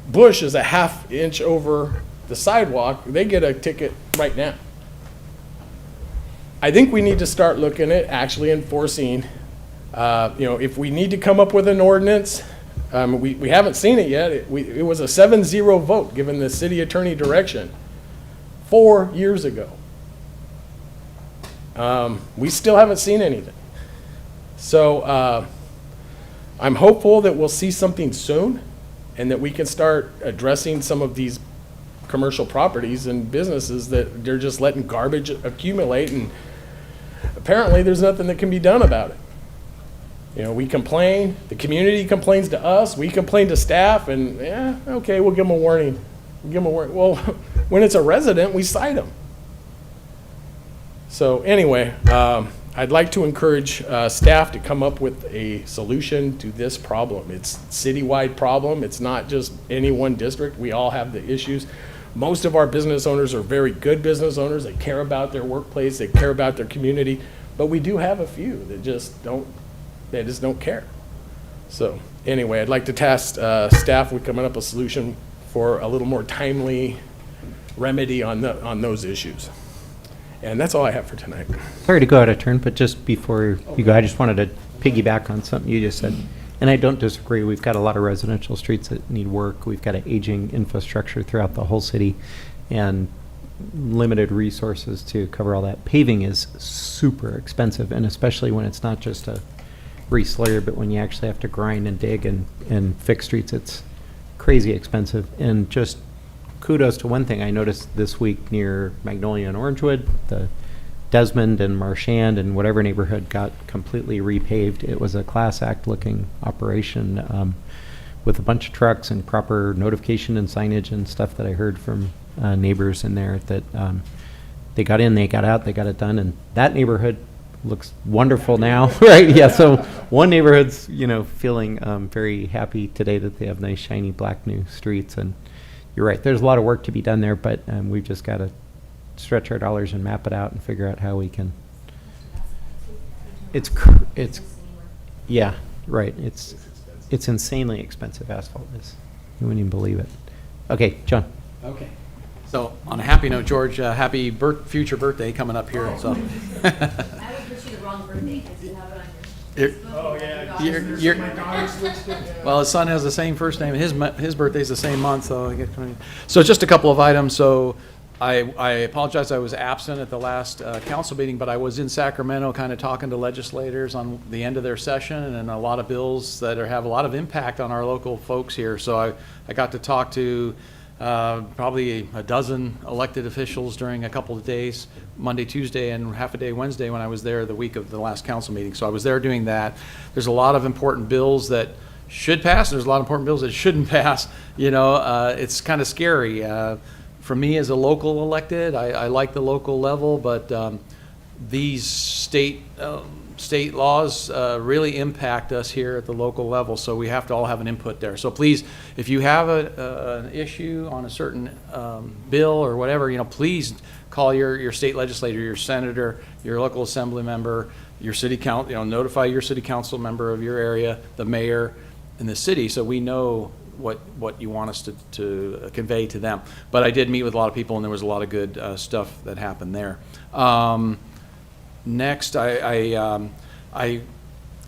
bush is a ½ inch over the sidewalk, they get a ticket right now. I think we need to start looking at actually enforcing, you know, if we need to come up with an ordinance, we haven't seen it yet. It was a 7-0 vote given the city attorney direction 4 years ago. We still haven't seen anything. So I'm hopeful that we'll see something soon and that we can start addressing some of these commercial properties and businesses that they're just letting garbage accumulate, and apparently there's nothing that can be done about it. You know, we complain, the community complains to us, we complain to staff, and yeah, okay, we'll give them a warning. Well, when it's a resident, we cite them. So anyway, I'd like to encourage staff to come up with a solution to this problem. It's a citywide problem. It's not just any one district. We all have the issues. Most of our business owners are very good business owners. They care about their workplace. They care about their community. But we do have a few that just don't care. So anyway, I'd like to task staff with coming up with a solution for a little more timely remedy on those issues. And that's all I have for tonight. Sorry to go out of turn, but just before you go, I just wanted to piggyback on something you just said. And I don't disagree. We've got a lot of residential streets that need work. We've got an aging infrastructure throughout the whole city. And limited resources to cover all that. Paving is super expensive, and especially when it's not just a re-slayer, but when you actually have to grind and dig and fix streets, it's crazy expensive. And just kudos to one thing I noticed this week near Magnolia and Orangewood, the Desmond and Marchand and whatever neighborhood got completely repaved. It was a class act looking operation with a bunch of trucks and proper notification and signage and stuff that I heard from neighbors in there that they got in, they got out, they got it done. And that neighborhood looks wonderful now, right? Yeah, so one neighborhood's, feeling very happy today that they have nice, shiny, black new streets. And you're right, there's a lot of work to be done there, but we've just got to stretch our dollars and map it out and figure out how we can. Yeah, right. It's insanely expensive. Asphalt is. You wouldn't even believe it. Okay, John. Okay. So on a happy note, George, happy future birthday coming up here. So. I would put you the wrong birthday because you have it on your. Well, his son has the same first name. His birthday's the same month, so just a couple of items. So I apologize. I was absent at the last council meeting, but I was in Sacramento, kind of talking to legislators on the end of their session, and a lot of bills that have a lot of impact on our local folks here. So I got to talk to probably a dozen elected officials during a couple of days, Monday, Tuesday, and half a day Wednesday when I was there the week of the last council meeting. So I was there doing that. There's a lot of important bills that should pass. There's a lot of important bills that shouldn't pass. It's kind of scary. For me as a local elected, I like the local level, but these state laws really impact us here at the local level, so we have to all have an input there. So please, if you have an issue on a certain bill or whatever, please call your state legislator, your senator, your local assembly member, your city council, notify your city council member of your area, the mayor, and the city, so we know what you want us to convey to them. But I did meet with a lot of people, and there was a lot of good stuff that happened there. Next, I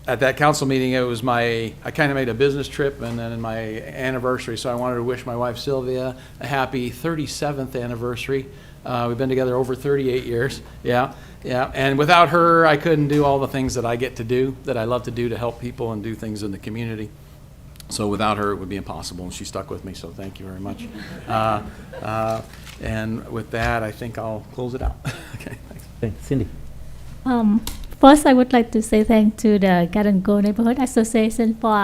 at that council meeting, it was I kind of made a business trip and then my anniversary, so I wanted to wish my wife Sylvia a happy 37th anniversary. We've been together over 38 years. Yeah. And without her, I couldn't do all the things that I get to do, that I love to do to help people and do things in the community. So without her, it would be impossible, and she stuck with me, so thank you very much. And with that, I think I'll close it out. Okay, thanks. Thanks. Cindy. First, I would like to say thanks to the Garden Grove Neighborhood Association for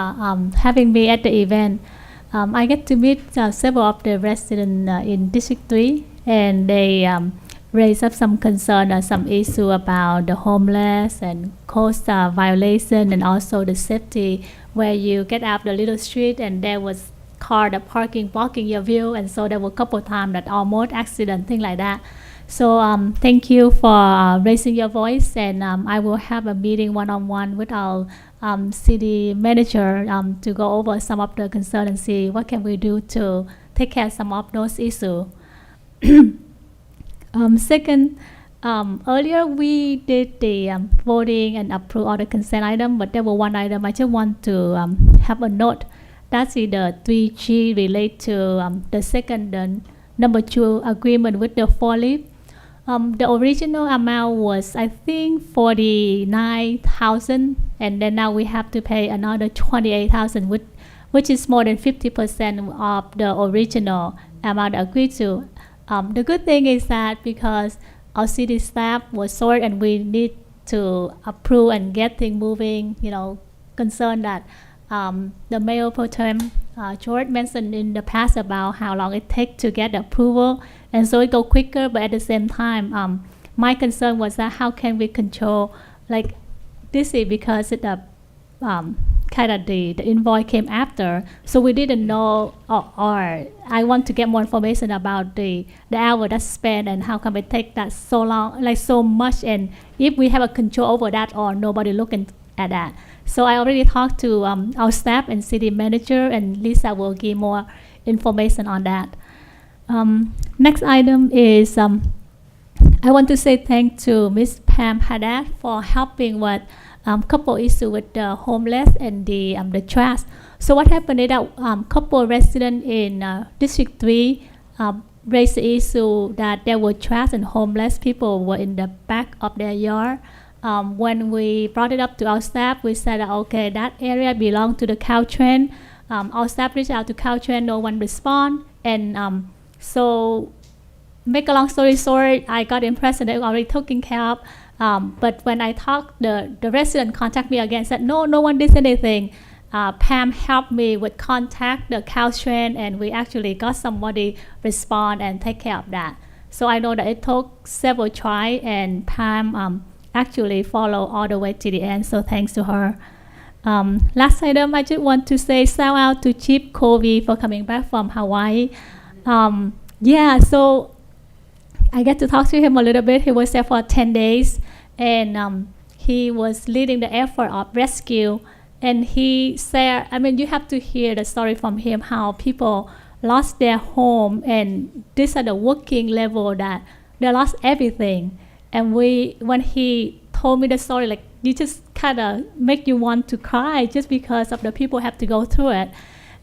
having me at the event. I get to meet several of the residents in District 3, and they raise up some concern or some issue about the homeless and cost violation, and also the safety where you get out the little street and there was car that parking blocking your view, and so there were a couple of times that almost accident, thing like that. So thank you for raising your voice, and I will have a meeting one-on-one with our city manager to go over some of the concerns and see what can we do to take care of some of those issues. Second, earlier we did the voting and approve all the consent item, but there was one item I just want to have a note. That's the 3G relate to the second, number 2 agreement with the 4-leaf. The original amount was, I think, 49,000, and then now we have to pay another 28,000, which is more than 50% of the original amount agreed to. The good thing is that because our city staff was short and we need to approve and get things moving, concerned that the Mayor Pro Tem George mentioned in the past about how long it takes to get the approval, and so it go quicker, but at the same time, my concern was that how can we control, like this is because it, kind of the invoice came after, so we didn't know, or I want to get more information about the hour that's spent and how come it take that so long, like so much, and if we have a control over that or nobody looking at that. So I already talked to our staff and city manager, and Lisa will give more information on that. Next item is I want to say thanks to Ms. Pam Haddad for helping with couple issues with the homeless and the trash. So what happened is that couple residents in District 3 raised the issue that there were trash and homeless people were in the back of their yard. When we brought it up to our staff, we said, okay, that area belonged to the Caltrans. Our staff reached out to Caltrans, no one responded. And so, make a long story short, I got impressed and they were already taken care of. But when I talked, the resident contacted me again, said, no one did anything. Pam helped me with contact the Caltrans, and we actually got somebody respond and take care of that. So I know that it took several tries, and Pam actually followed all the way to the end, so thanks to her. Last item, I just want to say shout out to Chief Covey for coming back from Hawaii. So I get to talk to him a little bit. He was there for 10 days, and he was leading the effort of rescue. And he said, you have to hear the story from him, how people lost their home, and this at the working level that they lost everything. And when he told me the story, like, you just kind of make you want to cry just because of the people have to go through it.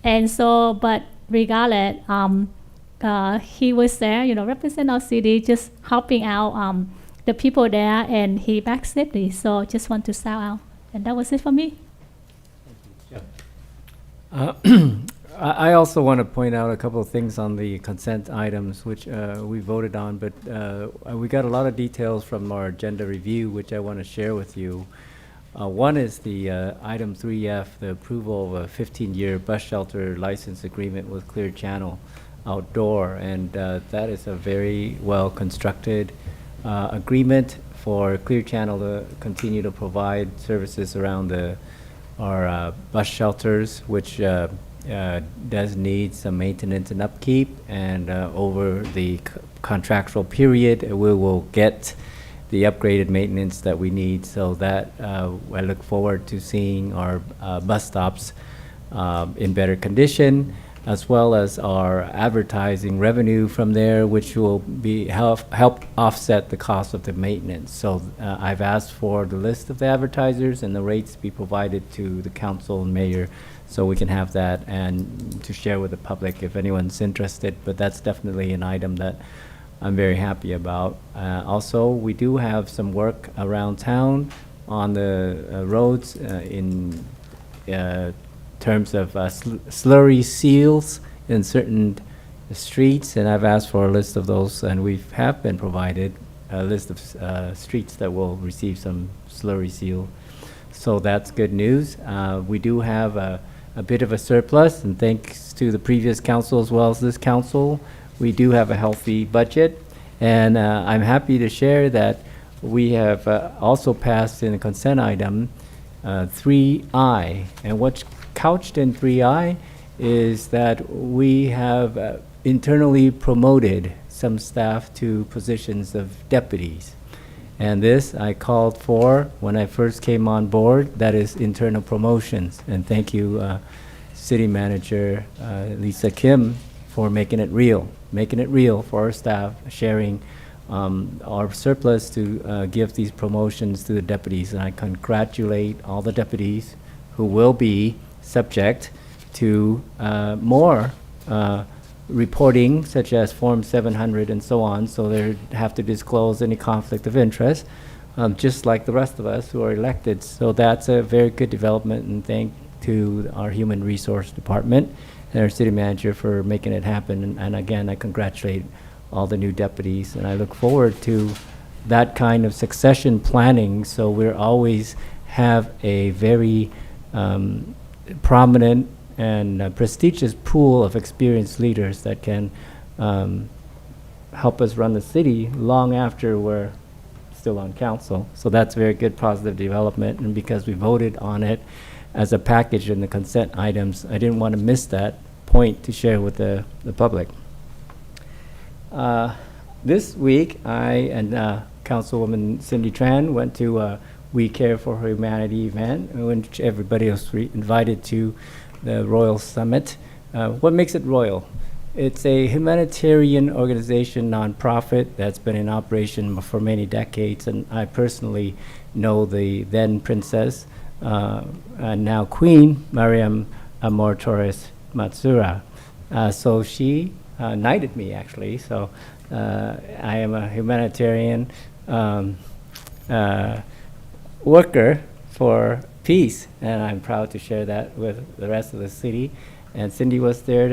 And so, but regardless, he was there, represent our city, just helping out the people there, and he back safely. So just want to shout out. And that was it for me. I also want to point out a couple of things on the consent items, which we voted on, but we got a lot of details from our agenda review, which I want to share with you. One is the item 3F, the approval of a 15-year bus shelter license agreement with Clear Channel Outdoor, and that is a very well-constructed agreement for Clear Channel to continue to provide services around our bus shelters, which does need some maintenance and upkeep, and over the contractual period, we will get the upgraded maintenance that we need, so that I look forward to seeing our bus stops in better condition, as well as our advertising revenue from there, which will be help offset the cost of the maintenance. So I've asked for the list of the advertisers and the rates be provided to the council and mayor, so we can have that and to share with the public if anyone's interested. But that's definitely an item that I'm very happy about. Also, we do have some work around town on the roads in terms of slurry seals in certain streets, and I've asked for a list of those, and we have been provided a list of streets that will receive some slurry seal. So that's good news. We do have a bit of a surplus, and thanks to the previous council as well as this council, we do have a healthy budget. And I'm happy to share that we have also passed in a consent item 3I. And what's couched in 3I is that we have internally promoted some staff to positions of deputies. And this I called for when I first came on board, that is internal promotions. And thank you, City Manager Lisa Kim, for making it real for our staff, sharing our surplus to give these promotions to the deputies. And I congratulate all the deputies who will be subject to more reporting, such as Form 700 and so on, so they have to disclose any conflict of interest, just like the rest of us who are elected. So that's a very good development, and thank to our Human Resource Department and our City Manager for making it happen. And again, I congratulate all the new deputies, and I look forward to that kind of succession planning, so we're always have a very prominent and prestigious pool of experienced leaders that can help us run the city long after we're still on council. So that's very good positive development, and because we voted on it as a package in the consent items, I didn't want to miss that point to share with the public. This week, I and Councilwoman Cindy Tran went to We Care for Humanity event, in which everybody was invited to the Royal Summit. What makes it royal? It's a humanitarian organization, nonprofit, that's been in operation for many decades, and I personally know the then princess, and now Queen, Mariam Amor Torres Matsura. So she knighted me, actually. So I am a humanitarian worker for peace, and I'm proud to share that with the rest of the city. And Cindy was there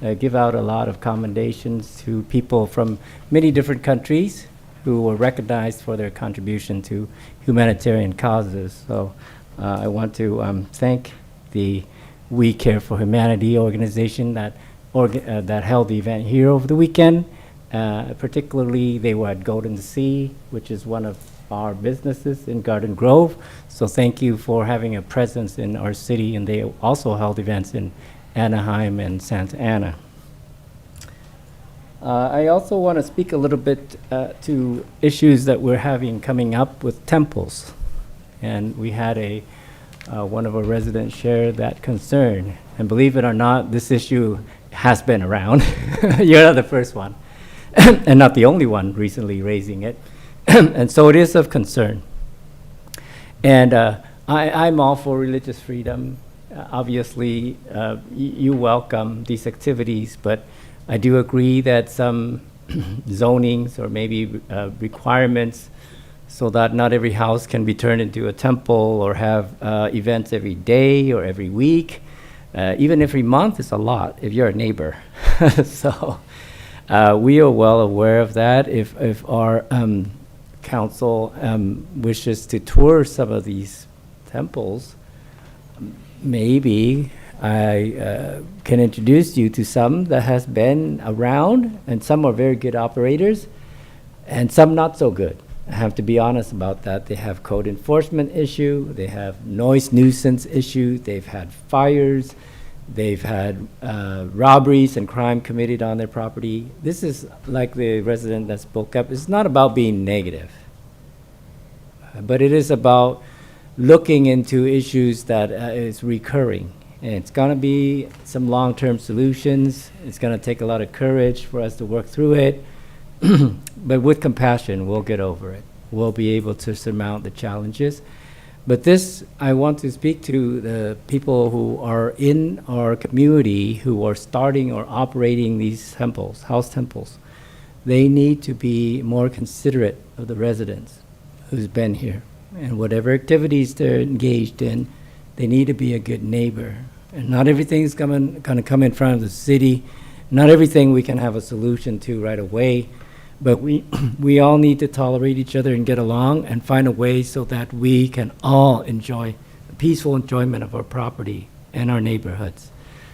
to give out a lot of commendations to people from many different countries who were recognized for their contribution to humanitarian causes. So I want to thank the We Care for Humanity organization that held the event here over the weekend. Particularly, they were at Golden Sea, which is one of our businesses in Garden Grove. So thank you for having a presence in our city, and they also held events in Anaheim and Santa Ana. I also want to speak a little bit to issues that we're having coming up with temples. And we had one of our residents share that concern. And believe it or not, this issue has been around. You're not the first one, and not the only one recently raising it. And so it is of concern. And I'm all for religious freedom. Obviously, you welcome these activities, but I do agree that some zonings or maybe requirements so that not every house can be turned into a temple or have events every day or every week. Even every month is a lot if you're a neighbor. So we are well aware of that. If our council wishes to tour some of these temples, maybe I can introduce you to some that has been around, and some are very good operators, and some not so good. I have to be honest about that. They have code enforcement issue, they have noise nuisance issue, they've had fires, they've had robberies and crime committed on their property. This is like the resident that spoke up. It's not about being negative, but it is about looking into issues that is recurring. And it's going to be some long-term solutions. It's going to take a lot of courage for us to work through it. But with compassion, we'll get over it. We'll be able to surmount the challenges. But this, I want to speak to the people who are in our community who are starting or operating these temples, house temples. They need to be more considerate of the residents who's been here. And whatever activities they're engaged in, they need to be a good neighbor. And not everything's going to come in front of the city. Not everything we can have a solution to right away. But we all need to tolerate each other and get along and find a way so that we can all enjoy the peaceful enjoyment of our property and our neighborhoods.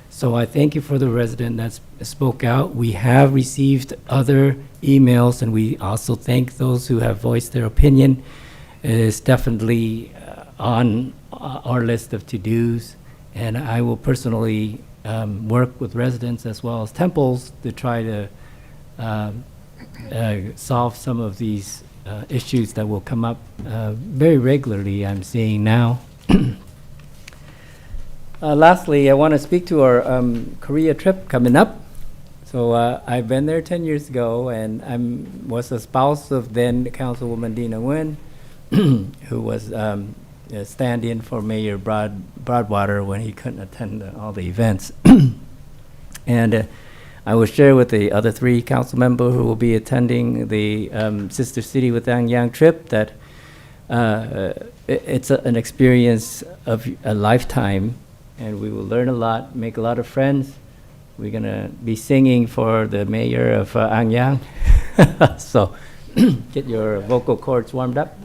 So I thank you for the resident that spoke out. We have received other emails, and we also thank those who have voiced their opinion. It is definitely on our list of to-dos, and I will personally work with residents as well as temples to try to solve some of these issues that will come up very regularly, I'm seeing now. Lastly, I want to speak to our Korea trip coming up. So I've been there 10 years ago, and I was a spouse of then Councilwoman Dina Nguyen, who was stand-in for Mayor Broadwater when he couldn't attend all the events. And I will share with the other three council members who will be attending the Sister City with Anyang trip that it's an experience of a lifetime, and we will learn a lot, make a lot of friends. We're going to be singing for the mayor of Anyang. So get your vocal cords warmed up.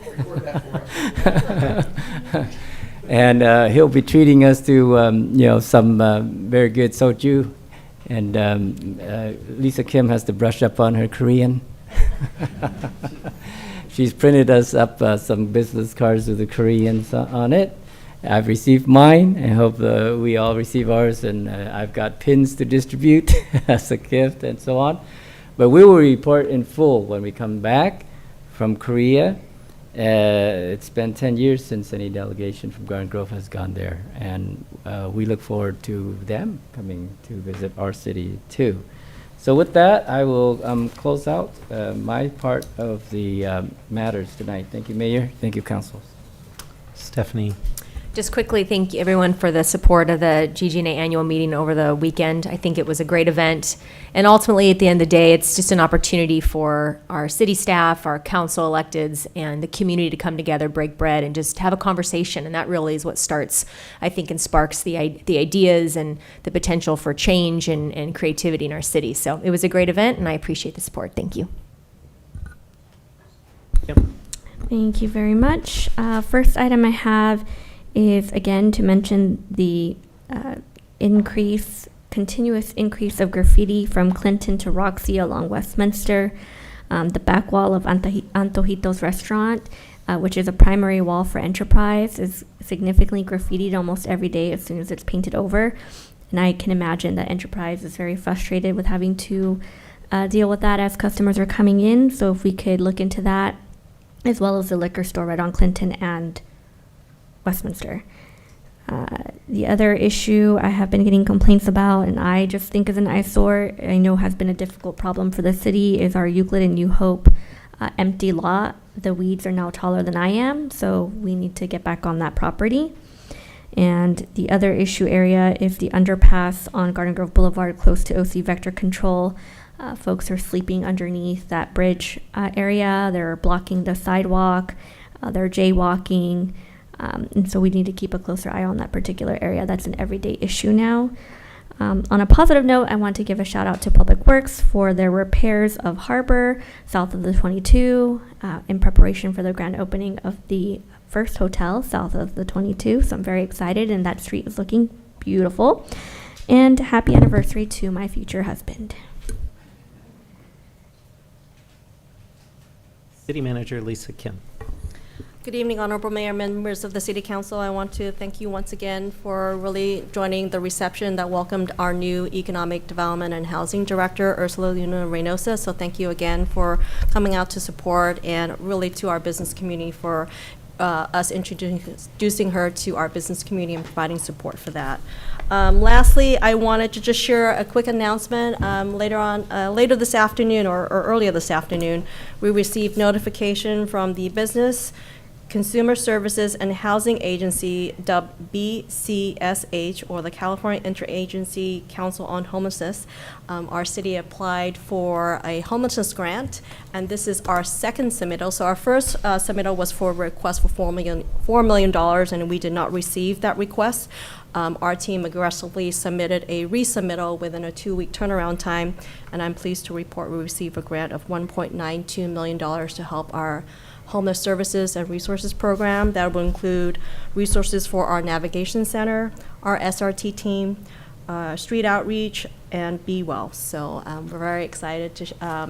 And he'll be treating us to some very good soju. And Lisa Kim has to brush up on her Korean. She's printed us up some business cards with the Koreans on it. I've received mine. I hope we all receive ours, and I've got pins to distribute as a gift and so on. But we will report in full when we come back from Korea. It's been 10 years since any delegation from Garden Grove has gone there, and we look forward to them coming to visit our city too. So with that, I will close out my part of the matters tonight. Thank you, Mayor. Thank you, councils. Stephanie. Just quickly, thank everyone for the support of the GG&A annual meeting over the weekend. I think it was a great event. And ultimately, at the end of the day, it's just an opportunity for our city staff, our council electeds, and the community to come together, break bread, and just have a conversation. And that really is what starts, I think, and sparks the ideas and the potential for change and creativity in our city. So it was a great event, and I appreciate the support. Thank you. Thank you very much. First item I have is again to mention the continuous increase of graffiti from Clinton to Roxy along Westminster. The back wall of Antojitos restaurant, which is a primary wall for Enterprise, is significantly graffitied almost every day as soon as it's painted over. And I can imagine that Enterprise is very frustrated with having to deal with that as customers are coming in. So if we could look into that, as well as the liquor store right on Clinton and Westminster. The other issue I have been getting complaints about, and I just think is an eyesore, I know has been a difficult problem for the city, is our Euclid and New Hope empty lot. The weeds are now taller than I am, so we need to get back on that property. And the other issue area is the underpass on Garden Grove Boulevard close to OC Vector Control. Folks are sleeping underneath that bridge area. They're blocking the sidewalk. They're jaywalking. And so we need to keep a closer eye on that particular area. That's an everyday issue now. On a positive note, I want to give a shout out to Public Works for their repairs of Harbor south of the 22 in preparation for the grand opening of the first hotel south of the 22. So I'm very excited, and that street is looking beautiful. And happy anniversary to my future husband. City Manager Lisa Kim. Good evening, Honorable Mayor, members of the City Council. I want to thank you once again for really joining the reception that welcomed our new Economic Development and Housing Director, Ursula Luna Reynosa. So thank you again for coming out to support, and really to our business community for us introducing her to our business community and providing support for that. Lastly, I wanted to just share a quick announcement. Later this afternoon or earlier this afternoon, we received notification from the Business Consumer Services and Housing Agency, dubbed BCSH, or the California Interagency Council on Homelessness. Our city applied for a homelessness grant, and this is our second submittal. So our first submittal was for a request for $4 million, and we did not receive that request. Our team aggressively submitted a resubmittal within a 2-week turnaround time, and I'm pleased to report we received a grant of $1.92 million to help our Homeless Services and Resources Program. That will include resources for our Navigation Center, our SRT team, street outreach, and Be Well. So we're very excited to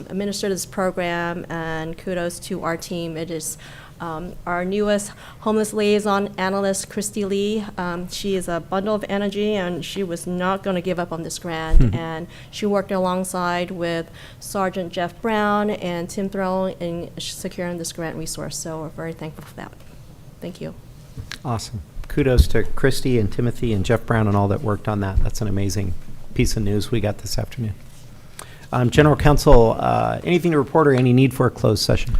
administer this program, and kudos to our team. It is our newest homeless liaison analyst, Christy Lee. She is a bundle of energy, and she was not going to give up on this grant. And she worked alongside with Sergeant Jeff Brown and Tim Throne in securing this grant resource. So we're very thankful for that. Thank you. Awesome. Kudos to Christy and Timothy and Jeff Brown and all that worked on that. That's an amazing piece of news we got this afternoon. General Counsel, anything to report or any need for a closed session?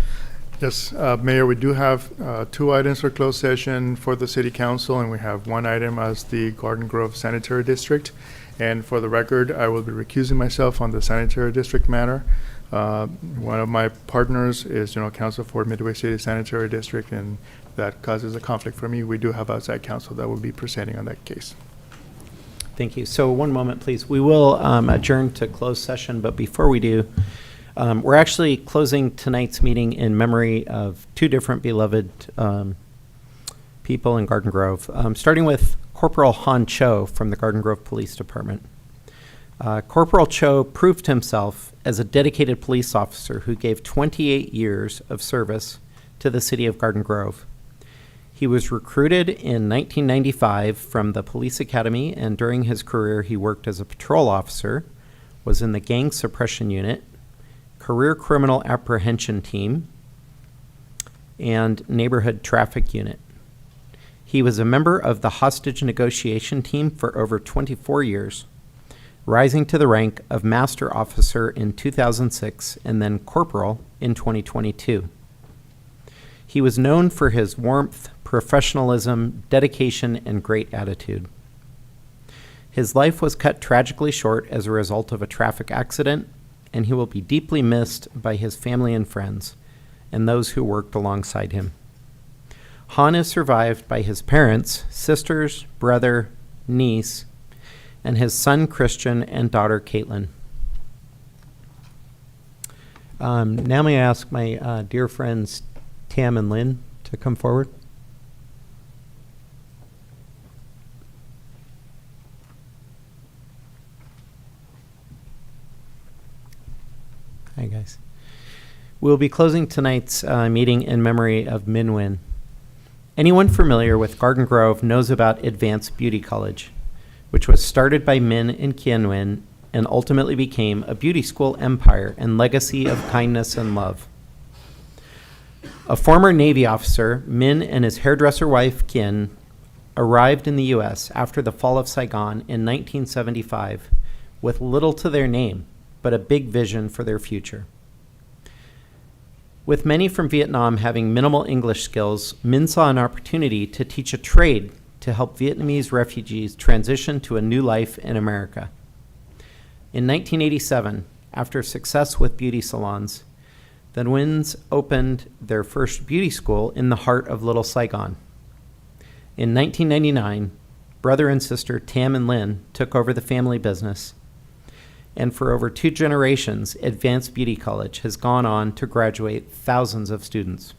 Yes, Mayor, we do have 2 items for closed session for the City Council, and we have 1 item as the Garden Grove Sanitary District. And for the record, I will be recusing myself on the Sanitary District matter. One of my partners is General Counsel for Midway City Sanitary District, and that causes a conflict for me. We do have outside counsel that will be presenting on that case. Thank you. So one moment, please. We will adjourn to closed session, but before we do, we're actually closing tonight's meeting in memory of 2 different beloved people in Garden Grove, starting with Corporal Han Cho from the Garden Grove Police Department. Corporal Cho proved himself as a dedicated police officer who gave 28 years of service to the city of Garden Grove. He was recruited in 1995 from the police academy, and during his career he worked as a patrol officer, was in the gang suppression unit, career criminal apprehension team, and neighborhood traffic unit. He was a member of the hostage negotiation team for over 24 years, rising to the rank of master officer in 2006 and then corporal in 2022. He was known for his warmth, professionalism, dedication, and great attitude. His life was cut tragically short as a result of a traffic accident, and he will be deeply missed by his family and friends, and those who worked alongside him. Han is survived by his parents, sisters, brother, niece, and his son Christian and daughter Caitlin. Now may I ask my dear friends Tam and Lynn to come forward? Hi, guys. We'll be closing tonight's meeting in memory of Min Nguyen. Anyone familiar with Garden Grove knows about Advanced Beauty College, which was started by Min and Kien Nguyen and ultimately became a beauty school empire and legacy of kindness and love. A former Navy officer, Min and his hairdresser wife, Kien, arrived in the U.S. after the fall of Saigon in 1975 with little to their name, but a big vision for their future. With many from Vietnam having minimal English skills, Min saw an opportunity to teach a trade to help Vietnamese refugees transition to a new life in America. In 1987, after success with beauty salons, the Nguyen's opened their first beauty school in the heart of Little Saigon. In 1999, brother and sister Tam and Lynn took over the family business, and for over 2 generations, Advanced Beauty College has gone on to graduate thousands of students.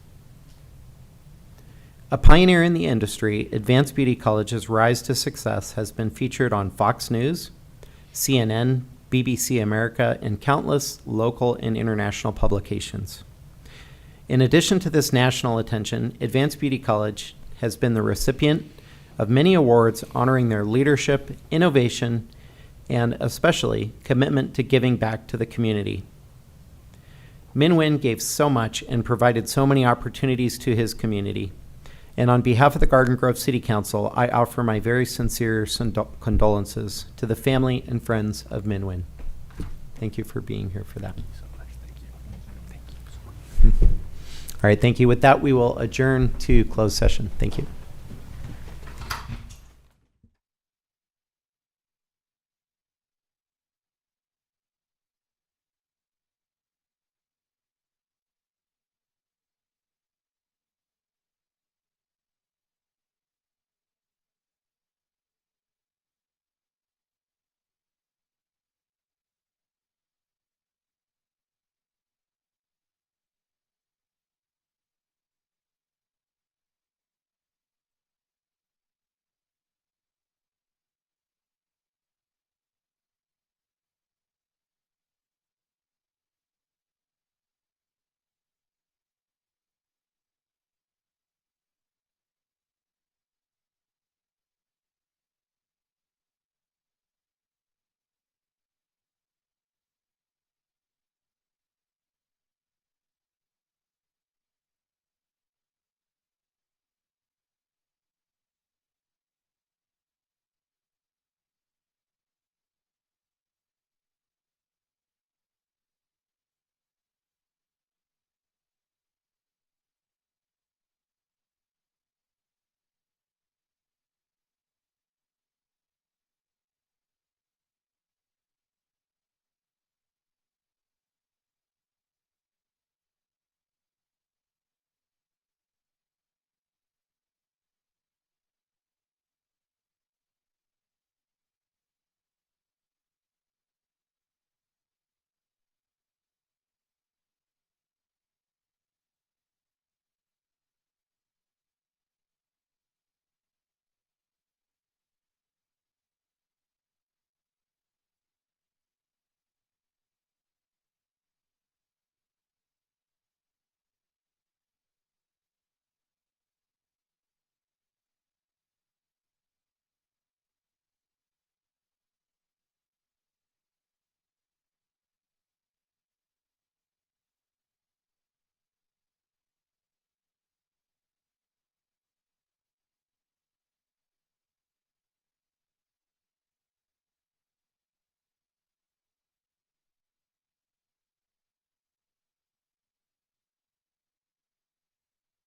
A pioneer in the industry, Advanced Beauty College's rise to success has been featured on Fox News, CNN, BBC America, and countless local and international publications. In addition to this national attention, Advanced Beauty College has been the recipient of many awards honoring their leadership, innovation, and especially commitment to giving back to the community. Min Nguyen gave so much and provided so many opportunities to his community. And on behalf of the Garden Grove City Council, I offer my very sincere condolences to the family and friends of Min Nguyen. Thank you for being here for that. All right, thank you. With that, we will adjourn to closed session. Thank you.